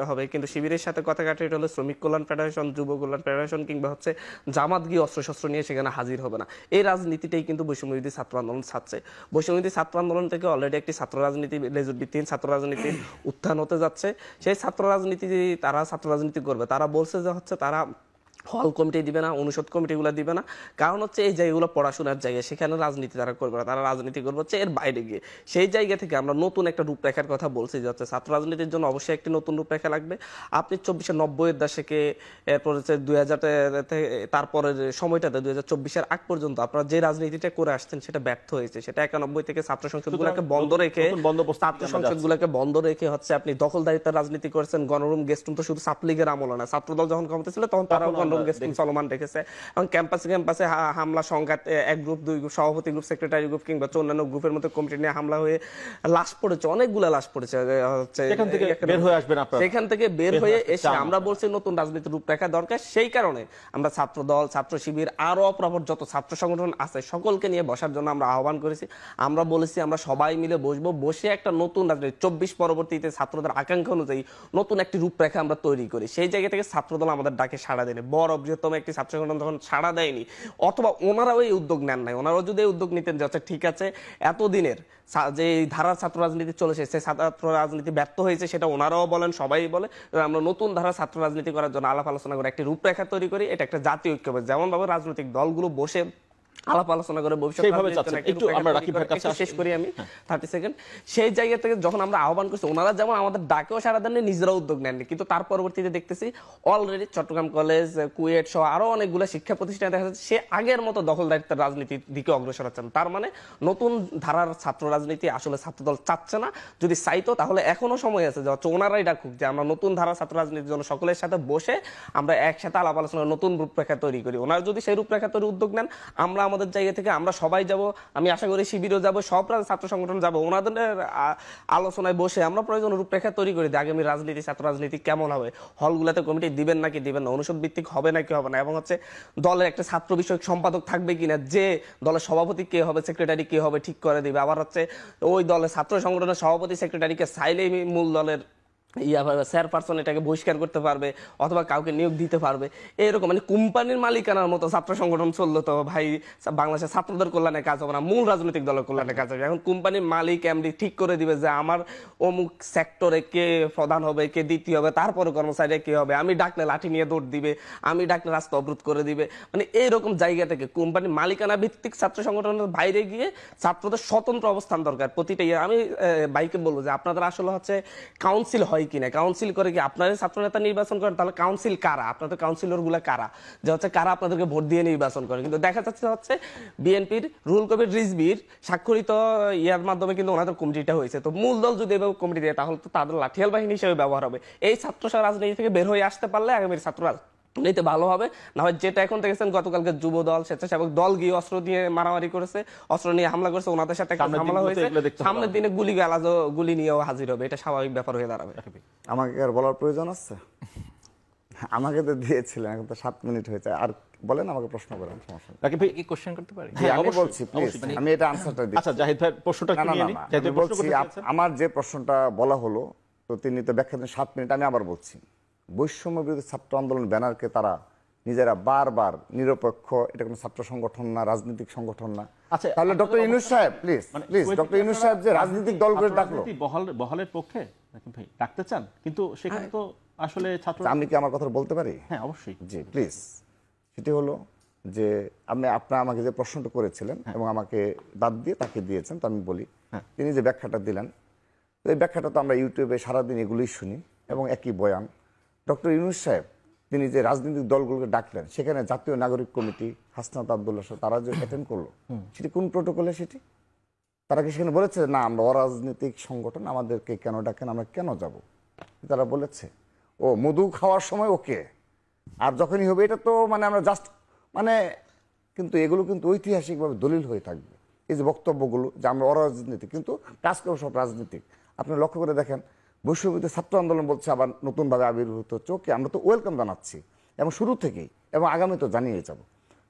হবে, কিন্তু শিবিরের সাথে কথা কাটাকাটি হলে শ্রমিক কল্যাণ ফেডারেশন, যুব কল্যাণ ফেডারেশন কিংবা হচ্ছে জামাত গিয়ে অস্ত্র শস্ত্র নিয়ে সেখানে হাজির হবে না। এই রাজনীতিটাই কিন্তু বৈষম্য বিরোধী ছাত্র আন্দোলন ছাড়ছে। বৈষম্য বিরোধী ছাত্র আন্দোলন থেকে অলরেডি একটি ছাত্র রাজনীতি, লেজুর ভিত্তিহীন ছাত্র রাজনীতির উত্থান হতে যাচ্ছে। সেই ছাত্র রাজনীতি তারা ছাত্র রাজনীতি করবে, তারা বলছে যে হচ্ছে তারা হল কমিটি দিবে না, অনুষদ কমিটিগুলো দিবে না, কারণ হচ্ছে এই জায়গাগুলো পড়াশোনার জায়গা, সেখানে রাজনীতি তারা করবে না, তারা রাজনীতি করবে হচ্ছে এর বাইরে গিয়ে। সেই জায়গা থেকে আমরা নতুন একটা রূপরেখার কথা বলছি, যে হচ্ছে ছাত্র রাজনীতির জন্য অবশ্যই একটি নতুন রূপরেখা লাগবে। আপনি 1990-এর দশকে, এরপর হচ্ছে 2000 তারপরের সময়টাতে 2024-এর আগ পর্যন্ত আপনারা যে রাজনীতিটা করে আসছেন সেটা ব্যর্থ হয়েছে। সেটা 91 থেকে ছাত্র সংসদগুলোকে বন্ধ রেখে, ছাত্র সংসদগুলোকে বন্ধ রেখে হচ্ছে আপনি দখলদারিত্বের রাজনীতি করেছেন। গণরুম গেস্ট রুম তো শুধু ছাত্রলীগের আমলে না, ছাত্রদল যখন ক্ষমতা ছিল তখন তারাও চলমান রেখেছে, এবং ক্যাম্পাসে ক্যাম্পাসে হামলা, সংঘাত, এক গ্রুপ, দুই গ্রুপ, সভাপতি গ্রুপ, সেক্রেটারি গ্রুপ কিংবা অন্যান্য গ্রুপের মধ্যে কমিটি নিয়ে হামলা হয়ে লাশ পড়েছে, অনেকগুলো লাশ পড়েছে। সেখান থেকে বের হয়ে আসবেন আপনারা, সেখান থেকে বের হয়ে এসে আমরা বলছি নতুন রাজনীতির রূপরেখা দরকার। সেই কারণে আমরা ছাত্র দল, ছাত্র শিবির, আরো অপরাপর যত ছাত্র সংগঠন আছে সকলকে নিয়ে বসার জন্য আমরা আহ্বান করেছি। আমরা বলেছি আমরা সবাই মিলে বসবো, বসে একটা নতুন রাজনীতি 24 পরবর্তীতে ছাত্রদের আকাঙ্ক্ষা অনুযায়ী নতুন একটি রূপরেখা আমরা তৈরি করি। সেই জায়গা থেকে ছাত্রদল আমাদের ডাকে সাড়া দেয়নি, বড় বৃহত্তম একটি ছাত্র সংগঠন যখন সাড়া দেয়নি, অথবা ওনারাও এই উদ্যোগ নেন নাই, ওনারাও যদি এই উদ্যোগ নিতেন যে ঠিক আছে এতদিনের যে ধারার ছাত্র রাজনীতি চলেছে সেই ছাত্র রাজনীতি ব্যর্থ হয়েছে, সেটা ওনারাও বলেন, সবাই বলে, আমরা নতুন ধারার ছাত্র রাজনীতি করার জন্য আলাপ আলোচনা করে একটি রূপরেখা তৈরি করি। এটা একটা জাতীয় ঐক্য, যেমন ভাবে রাজনৈতিক দলগুলো বসে আলাপ আলোচনা করে ভবিষ্যৎ শেষ করি আমি 30 সেকেন্ড। সেই জায়গা থেকে যখন আমরা আহ্বান করছি, ওনারা যেমন আমাদের ডাকেও সারা দেননি, নিজেরা উদ্যোগ নেননি, কিন্তু তার পরবর্তীতে দেখতেছি অলরেডি চট্টগ্রাম কলেজ, কুয়েট সহ আরো অনেকগুলো শিক্ষা প্রতিষ্ঠানে দেখা যাচ্ছে সে আগের মতো দখলদারিত্বের রাজনীতির দিকে অগ্রসর হচ্ছেন। তার মানে নতুন ধারার ছাত্র রাজনীতি আসলে ছাত্রদল চাচ্ছে না। যদি চাইতো তাহলে এখনো সময় আছে, যে ওনারাই ডাকুক যে আমরা নতুন ধারার ছাত্র রাজনীতির জন্য সকলের সাথে বসে আমরা একসাথে আলাপ আলোচনা নতুন রূপরেখা তৈরি করি। ওনারা যদি সেই রূপরেখা তৈরি উদ্যোগ নেন, আমরা আমাদের জায়গা থেকে আমরা সবাই যাব, আমি আশা করি শিবিরও যাব, সব ছাত্র সংগঠন যাব, ওনাদের আলোচনায় বসে আমরা প্রয়োজন রূপরেখা তৈরি করি যে আগামী রাজনীতি, ছাত্র রাজনীতি কেমন হবে, হলগুলোতে কমিটি দিবেন নাকি দিবেন না, অনুষদ ভিত্তিক হবে নাকি হবে না, এবং হচ্ছে দলের একটা ছাত্র বিষয়ক সম্পাদক থাকবে কিনা, যে দলের সভাপতি কে হবে, সেক্রেটারি কে হবে ঠিক করে দিবে। আবার হচ্ছে ওই দলের ছাত্র সংগঠনের সভাপতি সেক্রেটারিকে চাইলেই মূল দলের চেয়ারপারসন এটাকে বহিষ্কার করতে পারবে অথবা কাউকে নিয়োগ দিতে পারবে, এরকম মানে কোম্পানির মালিকানার মতো ছাত্র সংগঠন চললো তো ভাই বাংলাদেশের ছাত্রদের কল্যাণে কাজ হবে না, মূল রাজনৈতিক দলের কল্যাণে কাজ হবে। এখন কোম্পানির মালিক এমডি ঠিক করে দিবে যে আমার অমুক সেক্টরে কে প্রধান হবে, কে দ্বিতীয় হবে, তারপরে কর্মচারী কে হবে, আমি ডাকলে লাঠি নিয়ে দৌড় দিবে, আমি ডাকলে রাস্তা অবরোধ করে দিবে। মানে এইরকম জায়গা থেকে কোম্পানির মালিকানা ভিত্তিক ছাত্র সংগঠনের বাইরে গিয়ে ছাত্রদের স্বতন্ত্র অবস্থান দরকার প্রতিটা আমি ভাইকে বলবো যে আপনাদের আসলে হচ্ছে কাউন্সিল হয় কিনা, কাউন্সিল করে কি আপনারা ছাত্র নেতা নির্বাচন করেন, তাহলে কাউন্সিল কারা, আপনাদের কাউন্সিলর গুলা কারা, যে হচ্ছে কারা আপনাদেরকে ভোট দিয়ে নির্বাচন করে। কিন্তু দেখা যাচ্ছে হচ্ছে বিএনপির রুহুল কবির রিজভির স্বাক্ষরিত ইয়ার মাধ্যমে কিন্তু ওনাদের কমিটিটা হয়েছে। তো মূল দল যদি এভাবে কমিটি দেয় তাহলে তো তাদের লাঠিয়াল বাহিনী হিসেবে ব্যবহার হবে। এই ছাত্র রাজনীতি থেকে বের হয়ে আসতে পারলে আগামীর ছাত্র নিতে ভালো হবে। না হয় যেটা এখন দেখেছেন গতকালকে যুব দল স্বেচ্ছাসেবক দল গিয়ে অস্ত্র দিয়ে মারামারি করেছে, অস্ত্র নিয়ে হামলা করেছে, ওনাদের সাথে একটা হামলা হয়েছে, সামনের দিনে গুলি নিয়েও হাজির হবে, এটা স্বাভাবিক ব্যাপার হয়ে দাঁড়াবে। আমাকে আর বলার প্রয়োজন আছে? আমাকে তো দিয়েছিলেন, এখন তো 7 মিনিট হয়েছে, আর বলেন আমাকে প্রশ্ন করেন, সমস্যা নেই। রাকিব ভাই কি কোশ্চেন করতে পারি? জি, আমি বলছি প্লিজ, আমি এটা আনসারটা দিই। আচ্ছা জাহিদ ভাই প্রশ্নটা না একটু না নিয়ে না নিই। না, জাহিদ আমি ভাই প্রশ্ন বলছি করতে চেয়েছেন? আমার যে প্রশ্নটা বলা হলো তো তিনি তো ব্যাখ্যা দেন 7 মিনিট, আমি আবার বলছি বৈষম্য বিরোধী ছাত্র আন্দোলন ব্যানারকে তারা নিজেরা বারবার নিরপেক্ষ, এটা কোনো ছাত্র সংগঠন না, রাজনৈতিক সংগঠন না। আচ্ছা, তাহলে ডক্টর ইউনূস সাহেব প্লিজ মানে প্লিজ, ডক্টর ইউনূস সাহেব যে রাজনৈতিক দলগুলো ডাকলো, রাজনীতি বহালের পক্ষে রাকিব ভাই ডাকতে চান, কিন্তু সেখানে তো আসলে ছাত্র, আমি কি আমার কথা বলতে পারি? হ্যাঁ অবশ্যই। জি প্লিজ। সেটি হলো যে আপনি আমাকে যে প্রশ্নটা করেছিলেন এবং আমাকে বাদ দিয়ে তাকে দিয়েছেন, তো আমি বলি তিনি যে ব্যাখ্যাটা দিলেন, তো এই ব্যাখ্যাটা তো আমরা ইউটিউবে সারাদিন এগুলোই শুনি এবং একই বয়ান। ডক্টর ইউনূস সাহেব তিনি যে রাজনৈতিক দলগুলোকে ডাকলেন, সেখানে জাতীয় নাগরিক কমিটি, হাসনাত আব্দুল্লাহ সহ তারা যে অ্যাটেন্ড করলো, সেটি কোন প্রোটোকলে? সেটি তারা কি সেখানে বলেছে না আমরা অরাজনৈতিক সংগঠন, আমাদেরকে কেন ডাকেন, আমরা কেন যাব? তারা বলেছে ও মধু খাওয়ার সময় ওকে, আর যখনই হবে এটা তো মানে আমরা জাস্ট মানে, কিন্তু এগুলো কিন্তু ঐতিহাসিকভাবে দলিল হয়ে থাকবে। এই যে বক্তব্যগুলো যে আমরা অরাজনীতিক, কিন্তু কাজ করবো সব রাজনীতিক। আপনি লক্ষ্য করে দেখেন বৈশ্ববিদ্যালয় ছাত্র আন্দোলন বলছে আবার নতুনভাবে আবির্ভূত হচ্ছে, ওকে আমরা তো ওয়েলকাম জানাচ্ছি এবং শুরু থেকেই, এবং আগামী তো জানিয়ে যাব।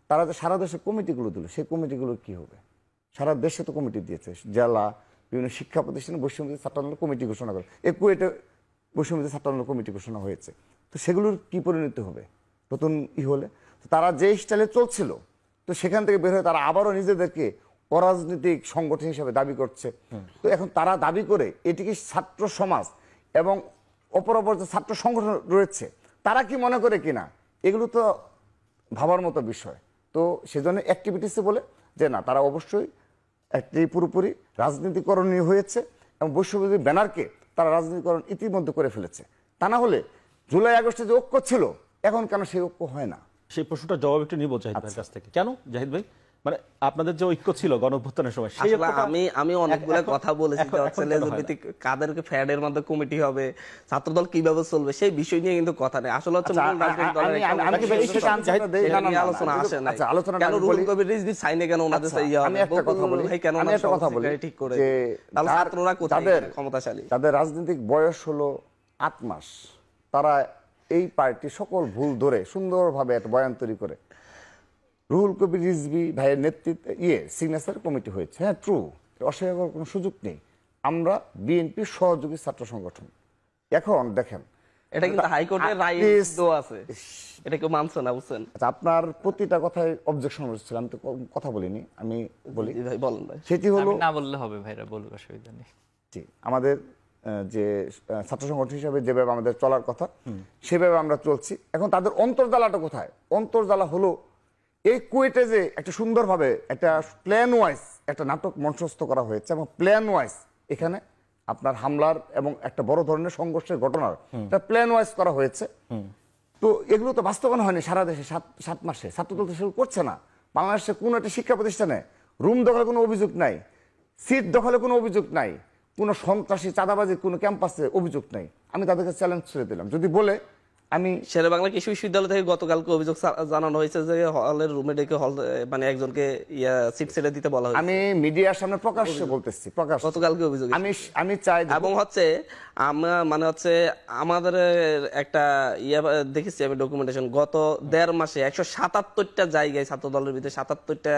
তারা যে সারা দেশে কমিটিগুলো দিল, সেই কমিটিগুলো কি হবে? সারা দেশে তো কমিটি দিয়েছে, জেলা বিভিন্ন শিক্ষা প্রতিষ্ঠানে বৈষম্য ছাত্র আন্দোলন কমিটি ঘোষণা করে, কুয়েটে বৈষম্য ছাত্র আন্দোলন কমিটি ঘোষণা হয়েছে। তো সেগুলোর কি পরিণতি হবে নতুন হলে? তারা যে স্টাইলে চলছিল, তো সেখান থেকে বের হয়ে তারা আবারও নিজেদেরকে অরাজনৈতিক সংগঠন হিসেবে দাবি করছে। তো এখন তারা দাবি করে এটিকে ছাত্র সমাজ এবং অপর যে ছাত্র সংগঠন রয়েছে তারা কি মনে করে কিনা, এগুলো তো ভাবার মতো বিষয়। তো সেজন্য অ্যাক্টিভিটিসে বলে যে না, তারা অবশ্যই একটি পুরোপুরি রাজনীতিকরণীয় হয়েছে এবং বৈশ্ববিদ্যালয় ব্যানারকে তারা রাজনীতিকরণ ইতিমধ্যে করে ফেলেছে। তা না হলে জুলাই আগস্টে যে ঐক্য ছিল, এখন কেন সেই ঐক্য হয় না? সেই প্রশ্নটার জবাব একটু নিব জাহিদ ভাইয়ের কাছ থেকে। কেন জাহিদ ভাই, মানে আপনাদের যে ঐক্য ছিল গণঅভ্যুত্থানের সময়, সেই আমি অনেকগুলো কথা বলেছি যে কাদেরকে ফ্যাডের মধ্যে কমিটি হবে, ছাত্রদল কিভাবে চলবে, সেই বিষয় নিয়ে কিন্তু কথা নেই। আসলে হচ্ছে আলোচনা আসে না, কেন রুহুল কবির রিজভী সাইনে, কেন ওনাদের কেন ঠিক করে ছাত্ররা কোথায় ক্ষমতাশালী, তাদের রাজনৈতিক বয়স হলো 8 মাস, তারা এই পার্টি সকল ভুল ধরে সুন্দরভাবে একটা বয়ান তৈরি করে রুহুল কবির রিজভী ভাইয়ের নেতৃত্বে সিগনেচার কমিটি হয়েছে। হ্যাঁ ট্রু, অস্বীকার করার কোনো সুযোগ নেই। আমরা বিএনপির সহযোগী ছাত্র সংগঠন। এখন দেখেন এটা কিন্তু হাইকোর্টের রায় আছে, এটা কেউ মানছে না, বুঝছেন? আচ্ছা, আপনার প্রতিটা কথায় অবজেকশন হচ্ছিল, আমি তো কথা বলিনি, আমি বলি। ভাই বলেন ভাই। সেটি হলো না বললে হবে, ভাইরা বলুক, অসুবিধা নেই। জি, আমাদের যে ছাত্র সংগঠন হিসাবে যেভাবে আমাদের চলার কথা সেভাবে আমরা চলছি। এখন তাদের অন্তর্জালাটা কোথায়? অন্তর্জালা হলো এই কুয়েটে যে একটা সুন্দরভাবে একটা প্ল্যান ওয়াইজ একটা নাটক মঞ্চস্থ করা হয়েছে এবং প্ল্যান ওয়াইজ এখানে আপনার হামলার এবং একটা বড় ধরনের সংঘর্ষের ঘটনার একটা প্ল্যান ওয়াইজ করা হয়েছে। তো এগুলো তো বাস্তবায়ন হয়নি সারা দেশে 7 মাসে। ছাত্রদল তো সেগুলো করছে না। বাংলাদেশে কোনো একটা শিক্ষা প্রতিষ্ঠানে রুম দখলে কোনো অভিযোগ নাই, সিট দখলে কোনো অভিযোগ নাই, কোনো সন্ত্রাসী চাঁদাবাজির কোনো ক্যাম্পাসে অভিযোগ নাই। আমি তাদেরকে চ্যালেঞ্জ ছেড়ে দিলাম, যদি বলে আমি শেরেবাংলা কৃষি বিশ্ববিদ্যালয় থেকে গতকালকে অভিযোগ জানানো হয়েছে যে হলের রুমে ডেকে হল মানে একজনকে সিট ছেড়ে দিতে বলা হয়েছে। আমি মিডিয়ার সামনে প্রকাশ্যে বলতেছি, প্রকাশ্যে গতকালকে অভিযোগ আমি চাই এবং হচ্ছে আমরা মানে হচ্ছে আমাদের একটা দেখেছি আমি ডকুমেন্টেশন গত 1.5 মাসে 177টা জায়গায় ছাত্র দলের ভিতরে 77টা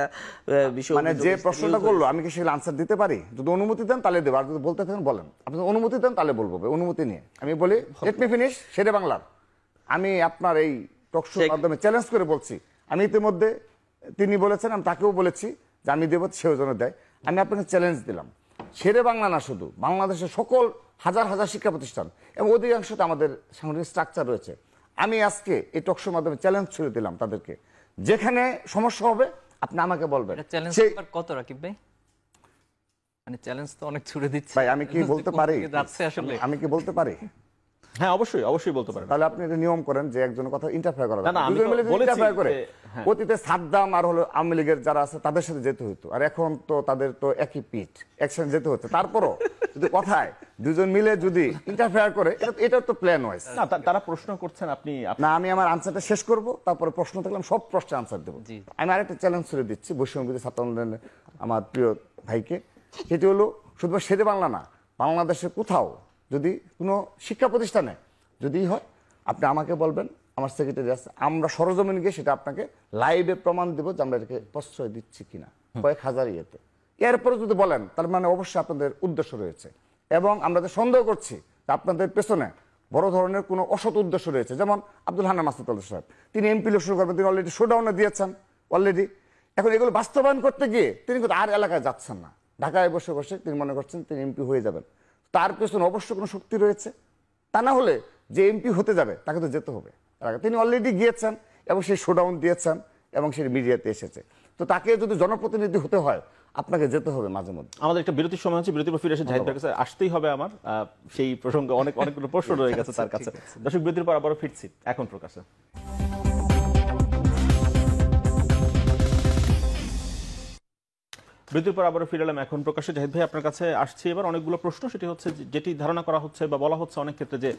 বিষয় মানে যে প্রশ্নটা করলো আমি কি সেগুলো আনসার দিতে পারি? যদি অনুমতি দেন তাহলে দেবো, আর যদি বলতে থাকেন বলেন। আপনি অনুমতি দেন তাহলে বলবো, অনুমতি নিয়ে আমি বলি লেট মি ফিনিশ। শেরে বাংলার আমি আপনার এই টক শোর মাধ্যমে চ্যালেঞ্জ করে বলছি, আমি ইতিমধ্যে তিনি বলেছেন, আমি তাকেও বলেছি যে আমি দেবো, সেও যেন দেয়। আমি আপনাকে চ্যালেঞ্জ দিলাম, শেরে বাংলা না শুধু বাংলাদেশের সকল হাজার হাজার শিক্ষা প্রতিষ্ঠান এবং অধিকাংশতে আমাদের সাংগঠনিক স্ট্রাকচার রয়েছে। আমি আজকে এই টক শোর মাধ্যমে চ্যালেঞ্জ ছুড়ে দিলাম তাদেরকে, যেখানে সমস্যা হবে আপনি আমাকে বলবেন। চ্যালেঞ্জ কত রাকিব ভাই? মানে চ্যালেঞ্জ তো অনেক ছুড়ে দিচ্ছে ভাই আমি কি বলতে পারি? যাচ্ছে আসলে আমি কি বলতে পারি? হ্যাঁ অবশ্যই, অবশ্যই বলতে পারেন। তাহলে আপনি এটা নিয়ম করেন যে একজনের কথা ইন্টারফেয়ার করা না, না, আমি দুজন মিলে তো বলেছি ইন্টারফেয়ার করে। যে, হ্যাঁ। অতীতে সাদ্দাম আর হলো আওয়ামী লীগের যারা আছে তাদের সাথে যেতে হতো, আর এখন তো তাদের তো একই পিঠ, একসাথে যেতে হচ্ছে। তারপরও যদি কথায় দুজন মিলে যদি ইন্টারফেয়ার করে, এটা তো প্ল্যান ওয়াইজ না, তারা প্রশ্ন করছেন, আপনি না। আমি আমার আনসারটা শেষ করব, তারপরে প্রশ্ন থাকলে আমি সব প্রশ্নের আনসার দেবো। আমি আরেকটা চ্যালেঞ্জ ছুড়ে দিচ্ছি বৈষম্যবিরোধী ছাত্র আন্দোলনের আমার প্রিয় ভাইকে, সেটি হলো শুধু শেরে বাংলা না, বাংলাদেশে কোথাও যদি কোনো শিক্ষা প্রতিষ্ঠানে যদি হয় আপনি আমাকে বলবেন, আমার সেক্রেটারি আছে, আমরা সরজমিন গিয়ে সেটা আপনাকে লাইভে প্রমাণ দেবো যে আমরা এটাকে প্রশ্রয় দিচ্ছি কিনা, কয়েক হাজার ইয়েতে। এরপরে যদি বলেন তার মানে অবশ্যই আপনাদের উদ্দেশ্য রয়েছে, এবং আমরা যে সন্দেহ করছি যে আপনাদের পেছনে বড় ধরনের কোনো অসৎ উদ্দেশ্য রয়েছে। যেমন আব্দুল হান্নান মাসুদ সাহেব, তিনি এমপি লোক শুরু করবেন, তিনি অলরেডি শোডাউনে দিয়েছেন অলরেডি। এখন এগুলো বাস্তবায়ন করতে গিয়ে তিনি কিন্তু আর এলাকায় যাচ্ছেন না, ঢাকায় বসে বসে তিনি মনে করছেন তিনি এমপি হয়ে যাবেন। তার পেছনে অবশ্যই কোনো শক্তি রয়েছে, তা না হলে যে এমপি হতে যাবে তাকে তো যেতে হবে। তিনি অলরেডি গিয়েছেন এবং সেই শোডাউন দিয়েছেন এবং সেই মিডিয়াতে এসেছে। তো তাকে যদি জনপ্রতিনিধি হতে হয় আপনাকে যেতে হবে মাঝে মধ্যে। আমাদের একটা বিরতির সময় হচ্ছে, বিরতির পর ফিরে এসে জাহিদ ভাইয়ের কাছে আসতেই হবে আমার। সেই প্রসঙ্গে অনেকগুলো প্রশ্ন রয়ে গেছে তার কাছে। দর্শক, বিরতির পর আবারও ফিরছি এখন প্রকাশে। বিরতির পর আবারও ফিরে এলাম এখন প্রকাশে। জাহিদ ভাই, আপনার কাছে আসছে এবার অনেকগুলো প্রশ্ন। সেটি হচ্ছে যেটি ধারণা করা হচ্ছে বা বলা হচ্ছে অনেক ক্ষেত্রে যে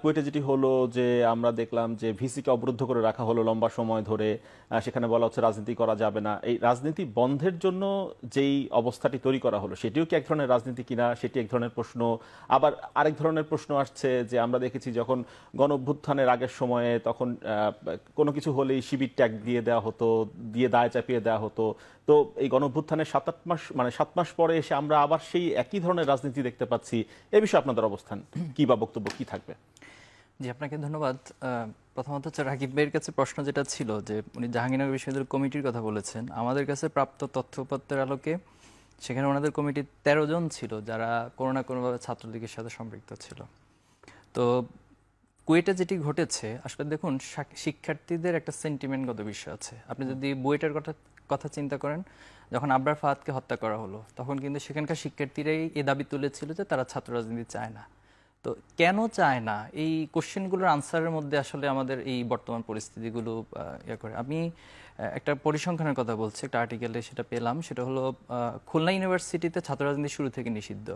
কুয়েটে যেটি হলো যে আমরা দেখলাম যে ভিসিকে অবরুদ্ধ করে রাখা হলো লম্বা সময় ধরে, সেখানে বলা হচ্ছে রাজনীতি করা যাবে না। এই রাজনীতি বন্ধের জন্য যেই অবস্থাটি তৈরি করা হলো সেটিও কি এক ধরনের রাজনীতি কিনা, সেটি এক ধরনের প্রশ্ন। আবার আরেক ধরনের প্রশ্ন আসছে যে আমরা দেখেছি যখন গণ অভ্যুত্থানের আগের সময়ে তখন কোনো কিছু হলেই শিবির ট্যাগ দিয়ে দেওয়া হতো, দিয়ে দায় চাপিয়ে দেওয়া হতো। তো এই গণ অভ্যুত্থানের 7 মাস পরে এসে আমরা আবার সেই একই ধরনের রাজনীতি দেখতে পাচ্ছি। এ বিষয়ে আপনাদের অবস্থান কি বা বক্তব্য কি থাকবে? জি, আপনাকে ধন্যবাদ। প্রথমত হচ্ছে রাকিব ভাইয়ের কাছে প্রশ্ন যেটা ছিল যে উনি জাহাঙ্গীরনগর বিশ্ববিদ্যালয় কমিটির কথা বলেছেন। আমাদের কাছে প্রাপ্ত তথ্যপত্রের আলোকে সেখানে ওনাদের কমিটির 13 জন ছিল যারা কোনো না কোনোভাবে ছাত্রলীগের সাথে সম্পৃক্ত ছিল। তো কুয়েটে যেটি ঘটেছে আসলে দেখুন, শিক্ষার্থীদের একটা সেন্টিমেন্টগত বিষয় আছে। আপনি যদি বুয়েটের কথা চিন্তা করেন, যখন আবরার ফাহাদকে হত্যা করা হলো তখন কিন্তু সেখানকার শিক্ষার্থীরাই এ দাবি তুলেছিল যে তারা ছাত্র রাজনীতি চায় না। তো কেন চায় না, এই কোশ্চেনগুলোর আনসারের মধ্যে আসলে আমাদের এই বর্তমান পরিস্থিতিগুলো করে। আমি একটা পরিসংখ্যানের কথা বলছি, একটা আর্টিকেলে সেটা পেলাম। সেটা হলো খুলনা ইউনিভার্সিটিতে ছাত্র রাজনীতি শুরু থেকে নিষিদ্ধ,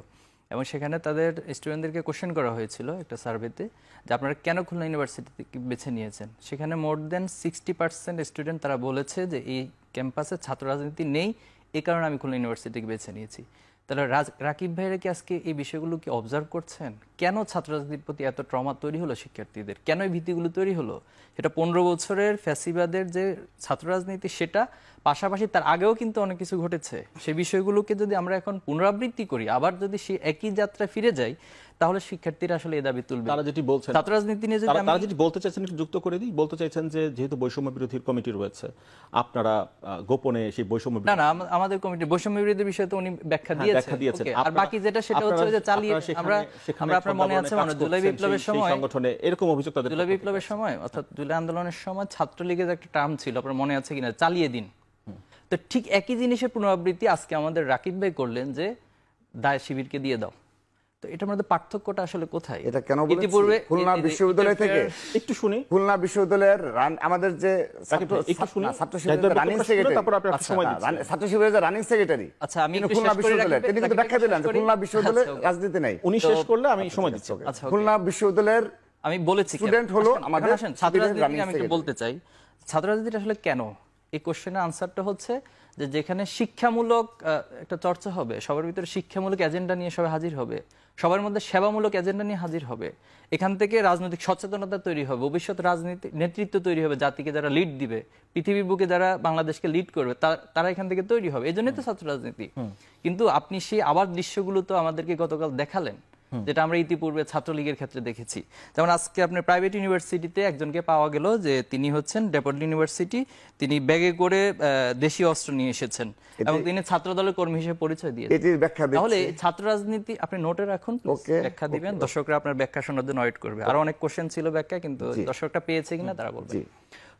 এবং সেখানে তাদের স্টুডেন্টদেরকে কোশ্চেন করা হয়েছিল একটা সার্ভেতে যে আপনারা কেন খুলনা ইউনিভার্সিটি বেছে নিয়েছেন। সেখানে মোর দেন 60% স্টুডেন্ট তারা বলেছে যে এই ক্যাম্পাসে ছাত্র রাজনীতি নেই, এই কারণে আমি খুলনা ইউনিভার্সিটিকে বেছে নিয়েছি। তাহলে রাকিব ভাইরা কি আজকে এই বিষয়গুলো কি অবজার্ভ করছেন? কেন ছাত্র রাজনীতির প্রতি এত ট্রমা তৈরি হলো শিক্ষার্থীদের, কেন এই ভীতিগুলো তৈরি হলো? সেটা 15 বছরের ফ্যাসিবাদের যে ছাত্র রাজনীতি, সেটা পাশাপাশি তার আগেও কিন্তু অনেক কিছু ঘটেছে। সেই বিষয়গুলোকে যদি আমরা এখন পুনরাবৃত্তি করি, আবার যদি সেই একই যাত্রায় ফিরে যাই, তাহলে শিক্ষার্থীরা আসলে এই দাবি তুলবে। তারা যেটি বলছেন, ছাত্র রাজনীতি নিয়ে তারা যেটি বলতে চাইছেন একটু যুক্ত করে দিই। বলতে চাইছেন যে যেহেতু বৈষম্য বিরোধী কমিটি রয়েছে, আপনারা গোপনে সেই বৈষম্য না আমাদের কমিটি বৈষম্য বিরোধী বিষয়ে তো উনি ব্যাখ্যা দিয়েছেন। আর বাকি যেটা সেটা হচ্ছে যে চালিয়ে আমরা আপনার মনে আছে জুলাই বিপ্লবের সময় সংগঠনে এরকম অভিযোগ তাদের জুলাই বিপ্লবের সময় অর্থাৎ জুলাই আন্দোলনের সময় ছাত্রলীগের একটা টার্ম ছিল, আপনার মনে আছে কিনা, চালিয়ে দিন। তো ঠিক একই জিনিসের পুনরাবৃত্তি আজকে আমাদের রাকিব ভাই করলেন যে দায় শিবিরকে দিয়ে দাও। তো এটার মধ্যে পার্থক্যটা আসলে কোথায়? এটা কেন বলেছি, খুলনা বিশ্ববিদ্যালয় থেকে একটু শুনি। খুলনা বিশ্ববিদ্যালয়ের আমাদের যে ছাত্র শিবিরের রানিং সেক্রেটারি, আচ্ছা আমি খুলনা বিশ্ববিদ্যালয়, তিনি কিন্তু ব্যাখ্যা দিলেন যে খুলনা বিশ্ববিদ্যালয়ে রাজনীতি নাই। উনি শেষ করলে আমি সময় দিচ্ছি। খুলনা বিশ্ববিদ্যালয়ের আমি বলেছি কেন। স্টুডেন্ট হলো আসেন, আমাদের এখন আসেন, ছাত্র শিবিরের রাজনীতি running আমি একটু secretary। বলতে চাই, ছাত্র রাজনীতিটা আসলে কেন, এই কোশ্চেনের আনসারটা হচ্ছে যে যেখানে শিক্ষামূলক একটা চর্চা হবে, সবার ভিতরে শিক্ষামূলক এজেন্ডা নিয়ে সবাই হাজির হবে, সবার মধ্যে সেবামূলক এজেন্ডা নিয়ে হাজির হবে, এখান থেকে রাজনৈতিক সচেতনতা তৈরি হবে, ভবিষ্যৎ রাজনীতি নেতৃত্ব তৈরি হবে, জাতিকে যারা লিড দিবে, পৃথিবীর বুকে যারা বাংলাদেশকে লিড করবে তারা এখান থেকে তৈরি হবে। এই জন্যই তো ছাত্র রাজনীতি। কিন্তু আপনি সেই আবার দৃশ্যগুলো তো আমাদেরকে গতকাল দেখালেন, যেটা আমরা ইতিপূর্বে ছাত্রলীগের ক্ষেত্রে দেখেছি। যেমন আজকে আপনার প্রাইভেট ইউনিভার্সিটিতে একজনকে পাওয়া গেল যে তিনি হচ্ছেন ডেপোর্ট ইউনিভার্সিটি, তিনি ব্যাগে করে দেশীয় অস্ত্র নিয়ে এসেছেন এবং তিনি ছাত্র দলের কর্মী হিসেবে পরিচয় দিয়েছেন। এটির ব্যাখ্যা তাহলে দিচ্ছি। ছাত্র রাজনীতি আপনি নোটে রাখুন, please, Okay, ব্যাখ্যা দিবেন, দর্শকরা আপনার ব্যাখ্যা শোনার জন্য ওয়েট করবে। আরো অনেক কোশ্চেন ছিল ব্যাখ্যা, কিন্তু দর্শকরা পেয়েছে কিনা তারা বলবে।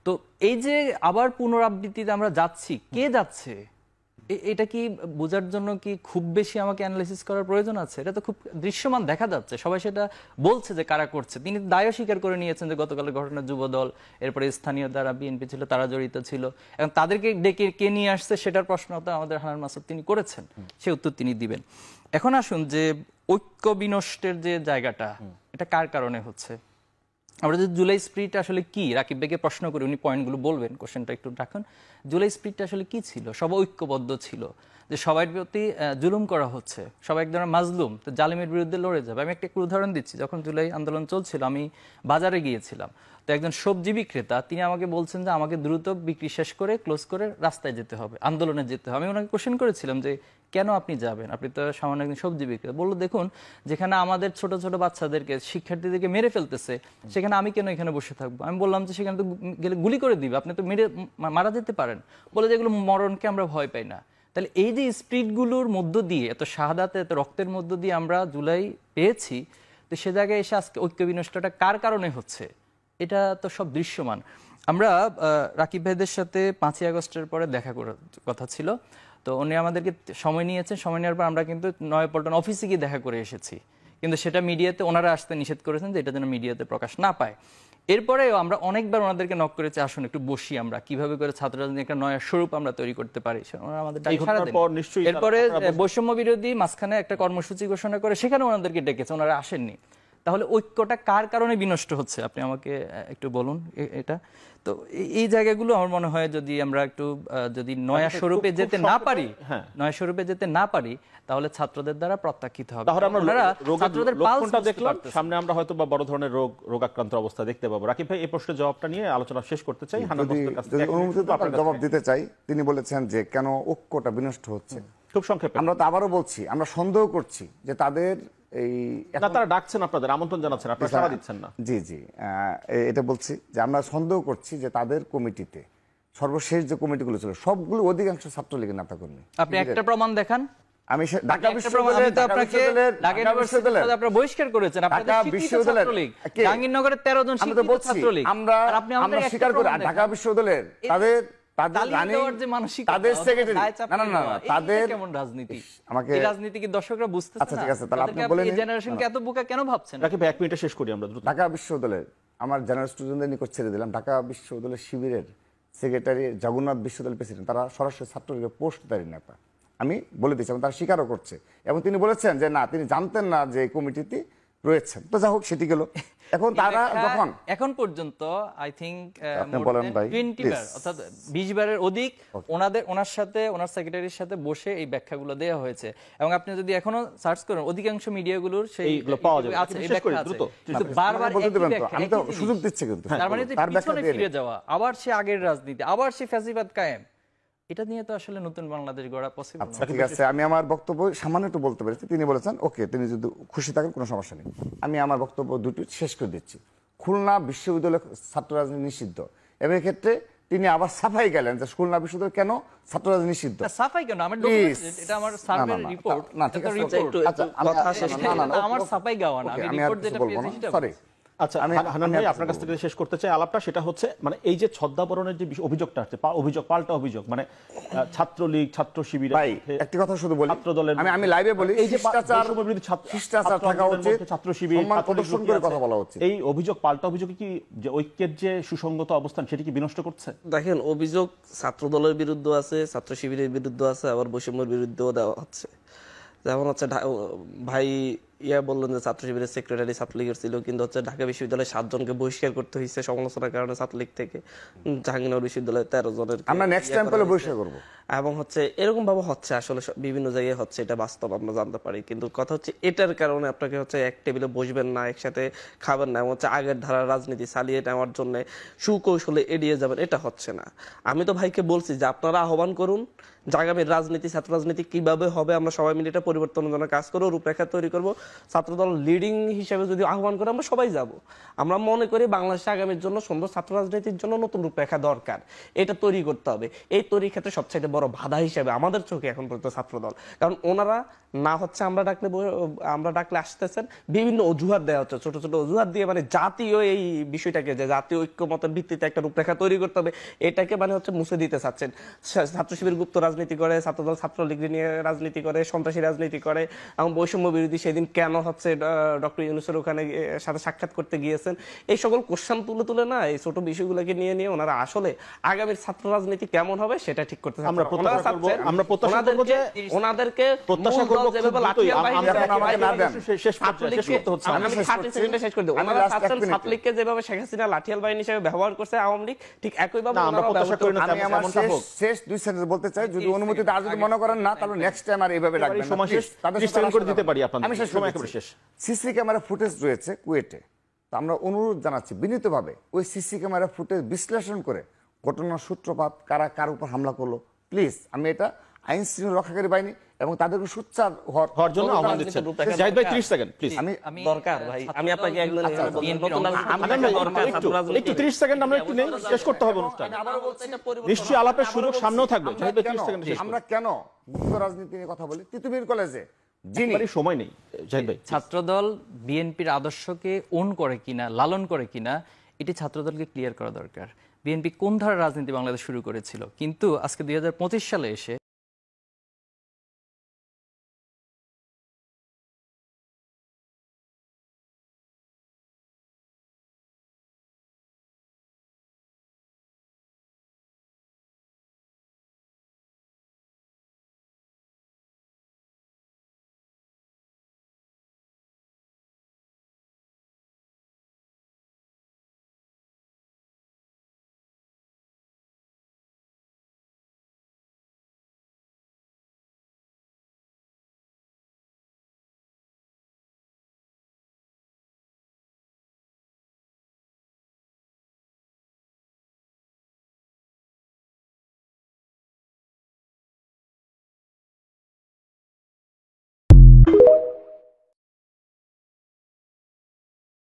তো এই যে আবার পুনরাবৃত্তিতে আমরা যাচ্ছি, কে যাচ্ছে, এটা কি বোঝার জন্য কি খুব বেশি আমাকে অ্যানালাইসিস করার প্রয়োজন আছে? এটা তো খুব দৃশ্যমান দেখা যাচ্ছে, সবাই সেটা বলছে যে কারা করছে। তিনি দায়ও স্বীকার করে নিয়েছেন যে গতকালের ঘটনা যুব দল, এরপরে স্থানীয় যারা বিএনপি ছিল তারা জড়িত ছিল, এবং তাদেরকে ডেকে কে নিয়ে আসছে সেটার প্রশ্ন তো আমাদের হানান মাসুদ তিনি করেছেন, সে উত্তর তিনি দিবেন। এখন আসুন যে ঐক্য বিনষ্টের যে জায়গাটা, এটা কার কারণে হচ্ছে? আমরা যদি জুলাই স্প্রিট আসলে কি, রাকিব ভাইকে প্রশ্ন করি, উনি পয়েন্টগুলো বলবেন, কোশ্চেনটা একটু রাখুন। জুলাই স্প্রিটটা আসলে কি ছিল? সবাই ঐক্যবদ্ধ ছিল যে সবার প্রতি জুলুম করা হচ্ছে, সবাই এক ধরনের মাজলুম, তো জালিমের বিরুদ্ধে লড়ে যাবে। আমি একটা উদাহরণ দিচ্ছি, যখন জুলাই আন্দোলন চলছিল আমি বাজারে গিয়েছিলাম, তো একজন সবজি বিক্রেতা তিনি আমাকে বলছেন যে আমাকে দ্রুত বিক্রি শেষ করে ক্লোজ করে রাস্তায় যেতে হবে, আন্দোলনে যেতে হবে। আমি ওনাকে কোশ্চেন করেছিলাম যে কেন আপনি যাবেন, আপনি তো সামান্য একজন সবজি বিক্রেতা। বললো দেখুন, যেখানে আমাদের ছোট ছোট বাচ্চাদেরকে, শিক্ষার্থীদেরকে মেরে ফেলতেছে, সেখানে আমি কেন এখানে বসে থাকবো? আমি বললাম যে সেখানে তো গেলে গুলি করে দিবে, আপনি তো মারা যেতে পারেন। বলে যে এগুলো মরণকে আমরা ভয় পাই না। তাহলে এই যে স্পিরিটগুলোর মধ্য দিয়ে, এত শাহাদাতে, এত রক্তের মধ্য দিয়ে আমরা জুলাই পেয়েছি, তো সে জায়গায় এসে আজকে ঐক্য বিনষ্টটা কার কারণে হচ্ছে, এটা তো সব দৃশ্যমান। আমরা রাকিব ভাইদের সাথে 5ই আগস্টের পরে দেখা করার কথা ছিল, তো উনি আমাদেরকে সময় নিয়েছেন, সময় নেওয়ার পর আমরা কিন্তু নয়াপল্টন অফিসে গিয়ে দেখা করে এসেছি, কিন্তু সেটা মিডিয়াতে ওনারা আসতে নিষেধ করেছেন যে এটা যেন মিডিয়াতে প্রকাশ না পায়। এরপরেও আমরা অনেকবার ওনাদেরকে নক করেছি, আসুন একটু বসি, আমরা কিভাবে করে ছাত্র রাজনীতি একটা নয়া স্বরূপ আমরা তৈরি করতে পারি। ওনারা আমাদের ডাকে সাড়া দেন। এরপরে বৈষম্য বিরোধী মাঝখানে একটা কর্মসূচি ঘোষণা করে সেখানে ওনাদেরকে ডেকেছে, ওনারা আসেননি। তাহলে ঐক্যটা কার কারণে বিনষ্ট হচ্ছে আপনি আমাকে একটু বলুন এটা। তো এই জায়গাগুলো আমার মনে হয় যদি আমরা একটু যদি নয়া স্বরূপে যেতে না পারি, নয়া স্বরূপে যেতে না পারি, তাহলে ছাত্রদের দ্বারা প্রত্যাখ্যিত হবে। তাহলে আমরা ছাত্রদের লক্ষণটা দেখলাম, সামনে আমরা হয়তো বা বড় ধরনের রোগাক্রান্ত অবস্থা দেখতে পাবো। রাকিব ভাই, এই প্রশ্নের জবাবটা নিয়ে আলোচনা শেষ করতে চাই। যদি অনুমতি দেন জবাব দিতে চাই। তিনি বলেছেন যে কেন ঐক্যটা বিনষ্ট হচ্ছে, খুব সংক্ষেপে। আমরা তো আবারও বলছি, আমরা সন্দেহ করছি যে তাদের এই তারা ডাকছেন, আপনাদের আমন্ত্রণ জানাচ্ছেন, আপনারা সাড়া দিচ্ছেন না। জি জি, এটা বলছি যে আমরা সন্দেহ করছি যে তাদের কমিটিতে সর্বশেষ যে কমিটিগুলো ছিল সবগুলো অধিকাংশ ছাত্রলীগের নেতাকর্মী। আপনি একটা প্রমাণ দেখান। আমি ঢাকা বিশ্ববিদ্যালয়ের আপনারা বহিষ্কার করেছেন, আপনাদের স্বীকৃত ছাত্রলীগ জাহাঙ্গীরনগরের 13 জন স্বীকৃত ছাত্রলীগ। আমরা স্বীকার করি ঢাকা বিশ্ববিদ্যালয়ের তাদের রাজনীতি কি দর্শকরা বুঝতেছে না? এই জেনারেশনকে এত বোকা কেন ভাবছেন? রাকিব ভাই, 1 মিনিটে শেষ করি আমরা দ্রুত। ঢাকা বিশ্ববিদ্যালয়ের আমার জেনারেল স্টুডেন্টদের নিকট ছেড়ে দিলাম, ঢাকা বিশ্ববিদ্যালয়ের শিবিরের সেক্রেটারি, জগন্নাথ বিশ্ববিদ্যালয়ের প্রেসিডেন্ট, তারা সরাসরি ছাত্রলীগের পোস্টধারী নেতা। আমি বলে দিচ্ছি, এবং তারা স্বীকারও করছে, এবং তিনি বলেছেন যে না, তিনি জানতেন না যে এই কমিটিতে রয়েছেন। তো যা হোক, সেটি গেল। এখন তারা যখন এখন পর্যন্ত আই থিংক 20 বার অর্থাৎ 20 বারের অধিক ওনার সাথে, ওনার সেক্রেটারির সাথে বসে এই ব্যাখ্যাগুলো দেওয়া হয়েছে, এবং আপনি যদি এখনো সার্চ করেন অধিকাংশ মিডিয়াগুলোর সেইগুলো পাওয়া যাবে, আছে এই ব্যাখ্যা আছে। কিন্তু বারবার আমি তো সুযোগ দিচ্ছি, কিন্তু তার মানে যে পিছনে ফিরে যাওয়া, আবার সে আগের রাজনীতি, আবার সে ফ্যাসিবাদ কায়েম, এটা নিয়ে তো আসলে নতুন বাংলাদেশ গড়া পসিবল না। ঠিক আছে, আমি আমার বক্তব্য সামান্য একটু বলতে পেরেছি। তিনি বলেছেন ওকে, তিনি যদি খুশি থাকেন কোনো সমস্যা নেই। আমি আমার বক্তব্য দুটি শেষ করে দিচ্ছি। খুলনা বিশ্ববিদ্যালয় ছাত্র রাজনীতি নিষিদ্ধ, এবং এক্ষেত্রে তিনি আবার সাফাই গেলেন যে খুলনা বিশ্ববিদ্যালয় কেন ছাত্র রাজনীতি নিষিদ্ধ। সাফাই কেন? আমার এটা আমার সার্ভের রিপোর্ট, না ঠিক আছে, আমার সাফাই গাওয়া না, আমি রিপোর্ট যেটা পেয়েছি সেটা। সরি, আচ্ছা, হান্নান ভাই, আপনার কাছ থেকে শেষ করতে চাই আলাপটা। সেটা হচ্ছে মানে এই যে ছদ্মাবরণের যে অভিযোগটা আসছে, পাল্টা অভিযোগ, মানে ছাত্রলীগ, ছাত্র শিবির। ভাই একটি কথা শুধু বলি, ছাত্র দলের আমি লাইভে বলি, এই যে শিষ্টাচার থাকা উচিত, ছাত্র শিবির প্রদর্শন করে কথা বলা উচিত। এই অভিযোগ, পাল্টা অভিযোগ কি যে ঐক্যের যে সুসংগত অবস্থান সেটি কি বিনষ্ট করছে? দেখেন, অভিযোগ ছাত্র দলের বিরুদ্ধে আছে, ছাত্র শিবিরের বিরুদ্ধে আছে, আবার বৈষম্যের বিরুদ্ধেও দেওয়া হচ্ছে। যেমন হচ্ছে ভাই বললেন যে ছাত্র শিবিরের সেক্রেটারি ছাত্রলীগের ছিল, কিন্তু হচ্ছে ঢাকা বিশ্ববিদ্যালয়ে 7 জনকে বহিষ্কার করতে হয়েছে সমালোচনার কারণে ছাত্রলীগ থেকে, জাহাঙ্গীরনগর বিশ্ববিদ্যালয়ে 13 জনের আমরা নেক্সট টাইম পেলে বৈশাখ করবো। এবং হচ্ছে এরকম ভাবে হচ্ছে আসলে বিভিন্ন জায়গায় হচ্ছে, এটা বাস্তব আমরা জানতে পারি। কিন্তু কথা হচ্ছে এটার কারণে আপনাকে হচ্ছে এক টেবিলে বসবেন না, একসাথে খাবেন না, এবং হচ্ছে আগের ধারার রাজনীতি চালিয়ে নেওয়ার জন্য সুকৌশলে এড়িয়ে যাবেন, এটা হচ্ছে না। আমি তো ভাইকে বলছি যে আপনারা আহ্বান করুন যে আগামী রাজনীতি, ছাত্র রাজনীতি কিভাবে হবে, আমরা সবাই মিলে এটা পরিবর্তনের জন্য কাজ করবো, রূপরেখা তৈরি করবো। ছাত্রদল লিডিং হিসেবে যদি আহ্বান করে আমরা সবাই যাব। আমরা মনে করি বাংলাদেশে আগামীর জন্য সুন্দর ছাত্র রাজনীতির জন্য নতুন রূপরেখা দরকার, এটা তৈরি করতে হবে। এই তৈরির ক্ষেত্রে সবচাইতে বড় বাধা হিসেবে আমাদের চোখে এখন পর্যন্ত ছাত্রদল, কারণ ওনারা না হচ্ছে আমরা ডাকলে আসতেছেন, বিভিন্ন অজুহাত দেওয়া হচ্ছে, ছোট ছোট অজুহাত দিয়ে মানে জাতীয় এই বিষয়টাকে, যে জাতীয় ঐক্যমতের ভিত্তিতে একটা রূপরেখা তৈরি করতে হবে, এটাকে মানে হচ্ছে মুছে দিতে চাচ্ছেন। ছাত্র শিবির গুপ্ত রাজনীতি করে, ছাত্রদল ছাত্রলীগ নিয়ে রাজনীতি করে, সন্ত্রাসী রাজনীতি করে, এবং বৈষম্য বিরোধী সেদিন কেন হচ্ছে ডক্টর ইউনূসের ওখানে সাথে সাক্ষাৎ করতে গিয়েছেন, এই সকল কোশ্চেন তুলে না, এই ছোট বিষয়গুলোকে নিয়ে ওনারা আসলে আগামীর ছাত্র রাজনীতি কেমন হবে সেটা ঠিক করতে আমরা প্রত্যাশা করব যে ওনাদেরকে প্রত্যাশা করব যেভাবে লাঠিয়াল বাহিনী ছাত্রলীগকে যেভাবে শেখ হাসিনা লাঠিয়াল বাহিনী হিসেবে ব্যবহার করছে আওয়ামী লীগ, ঠিক একইভাবে আমি আমার শেষ 2 সেন্টেন্স বলতে চাই, যদি অনুমতি আর যদি মনে করেন না, তাহলে নেক্সট টাইম আর এইভাবে রাখবেন না। আমি সিসি ক্যামেরা ফুটেজ রয়েছে কুয়েটে, তো আমরা অনুরোধ জানাচ্ছি বিনীতভাবে ওই সিসি ক্যামেরা ফুটেজ বিশ্লেষণ করে ঘটনার সূত্রপাত, কারা কার উপর হামলা করলো, প্লিজ আমি এটা আইন শৃঙ্খলা রক্ষাকারী বাহিনী এবং তাদেরকে সোচ্চার হওয়ার জন্য আহ্বান দিচ্ছেন। জাহিদ ভাই 30 সেকেন্ড প্লিজ। আমি দরকার ভাই, আমি আপনাকে একদম একটু 30 সেকেন্ড আমরা একটু নেই, শেষ করতে হবে অনুষ্ঠান। নিশ্চয়ই আলাপের সুযোগ সামনেও থাকবে। জাহিদ ভাই 30 সেকেন্ড শেষ করুন। আমরা কেন মুক্ত রাজনীতি নিয়ে কথা বলি? তিতুমির কলেজে যিনি সময় নেই জাহিদ ভাই। ছাত্রদল বিএনপির আদর্শকে ওন করে কিনা, লালন করে কিনা, এটি ছাত্রদলকে ক্লিয়ার করা দরকার। বিএনপি কোন ধারার রাজনীতি বাংলাদেশ শুরু করেছিল, কিন্তু আজকে 2025 সালে এসে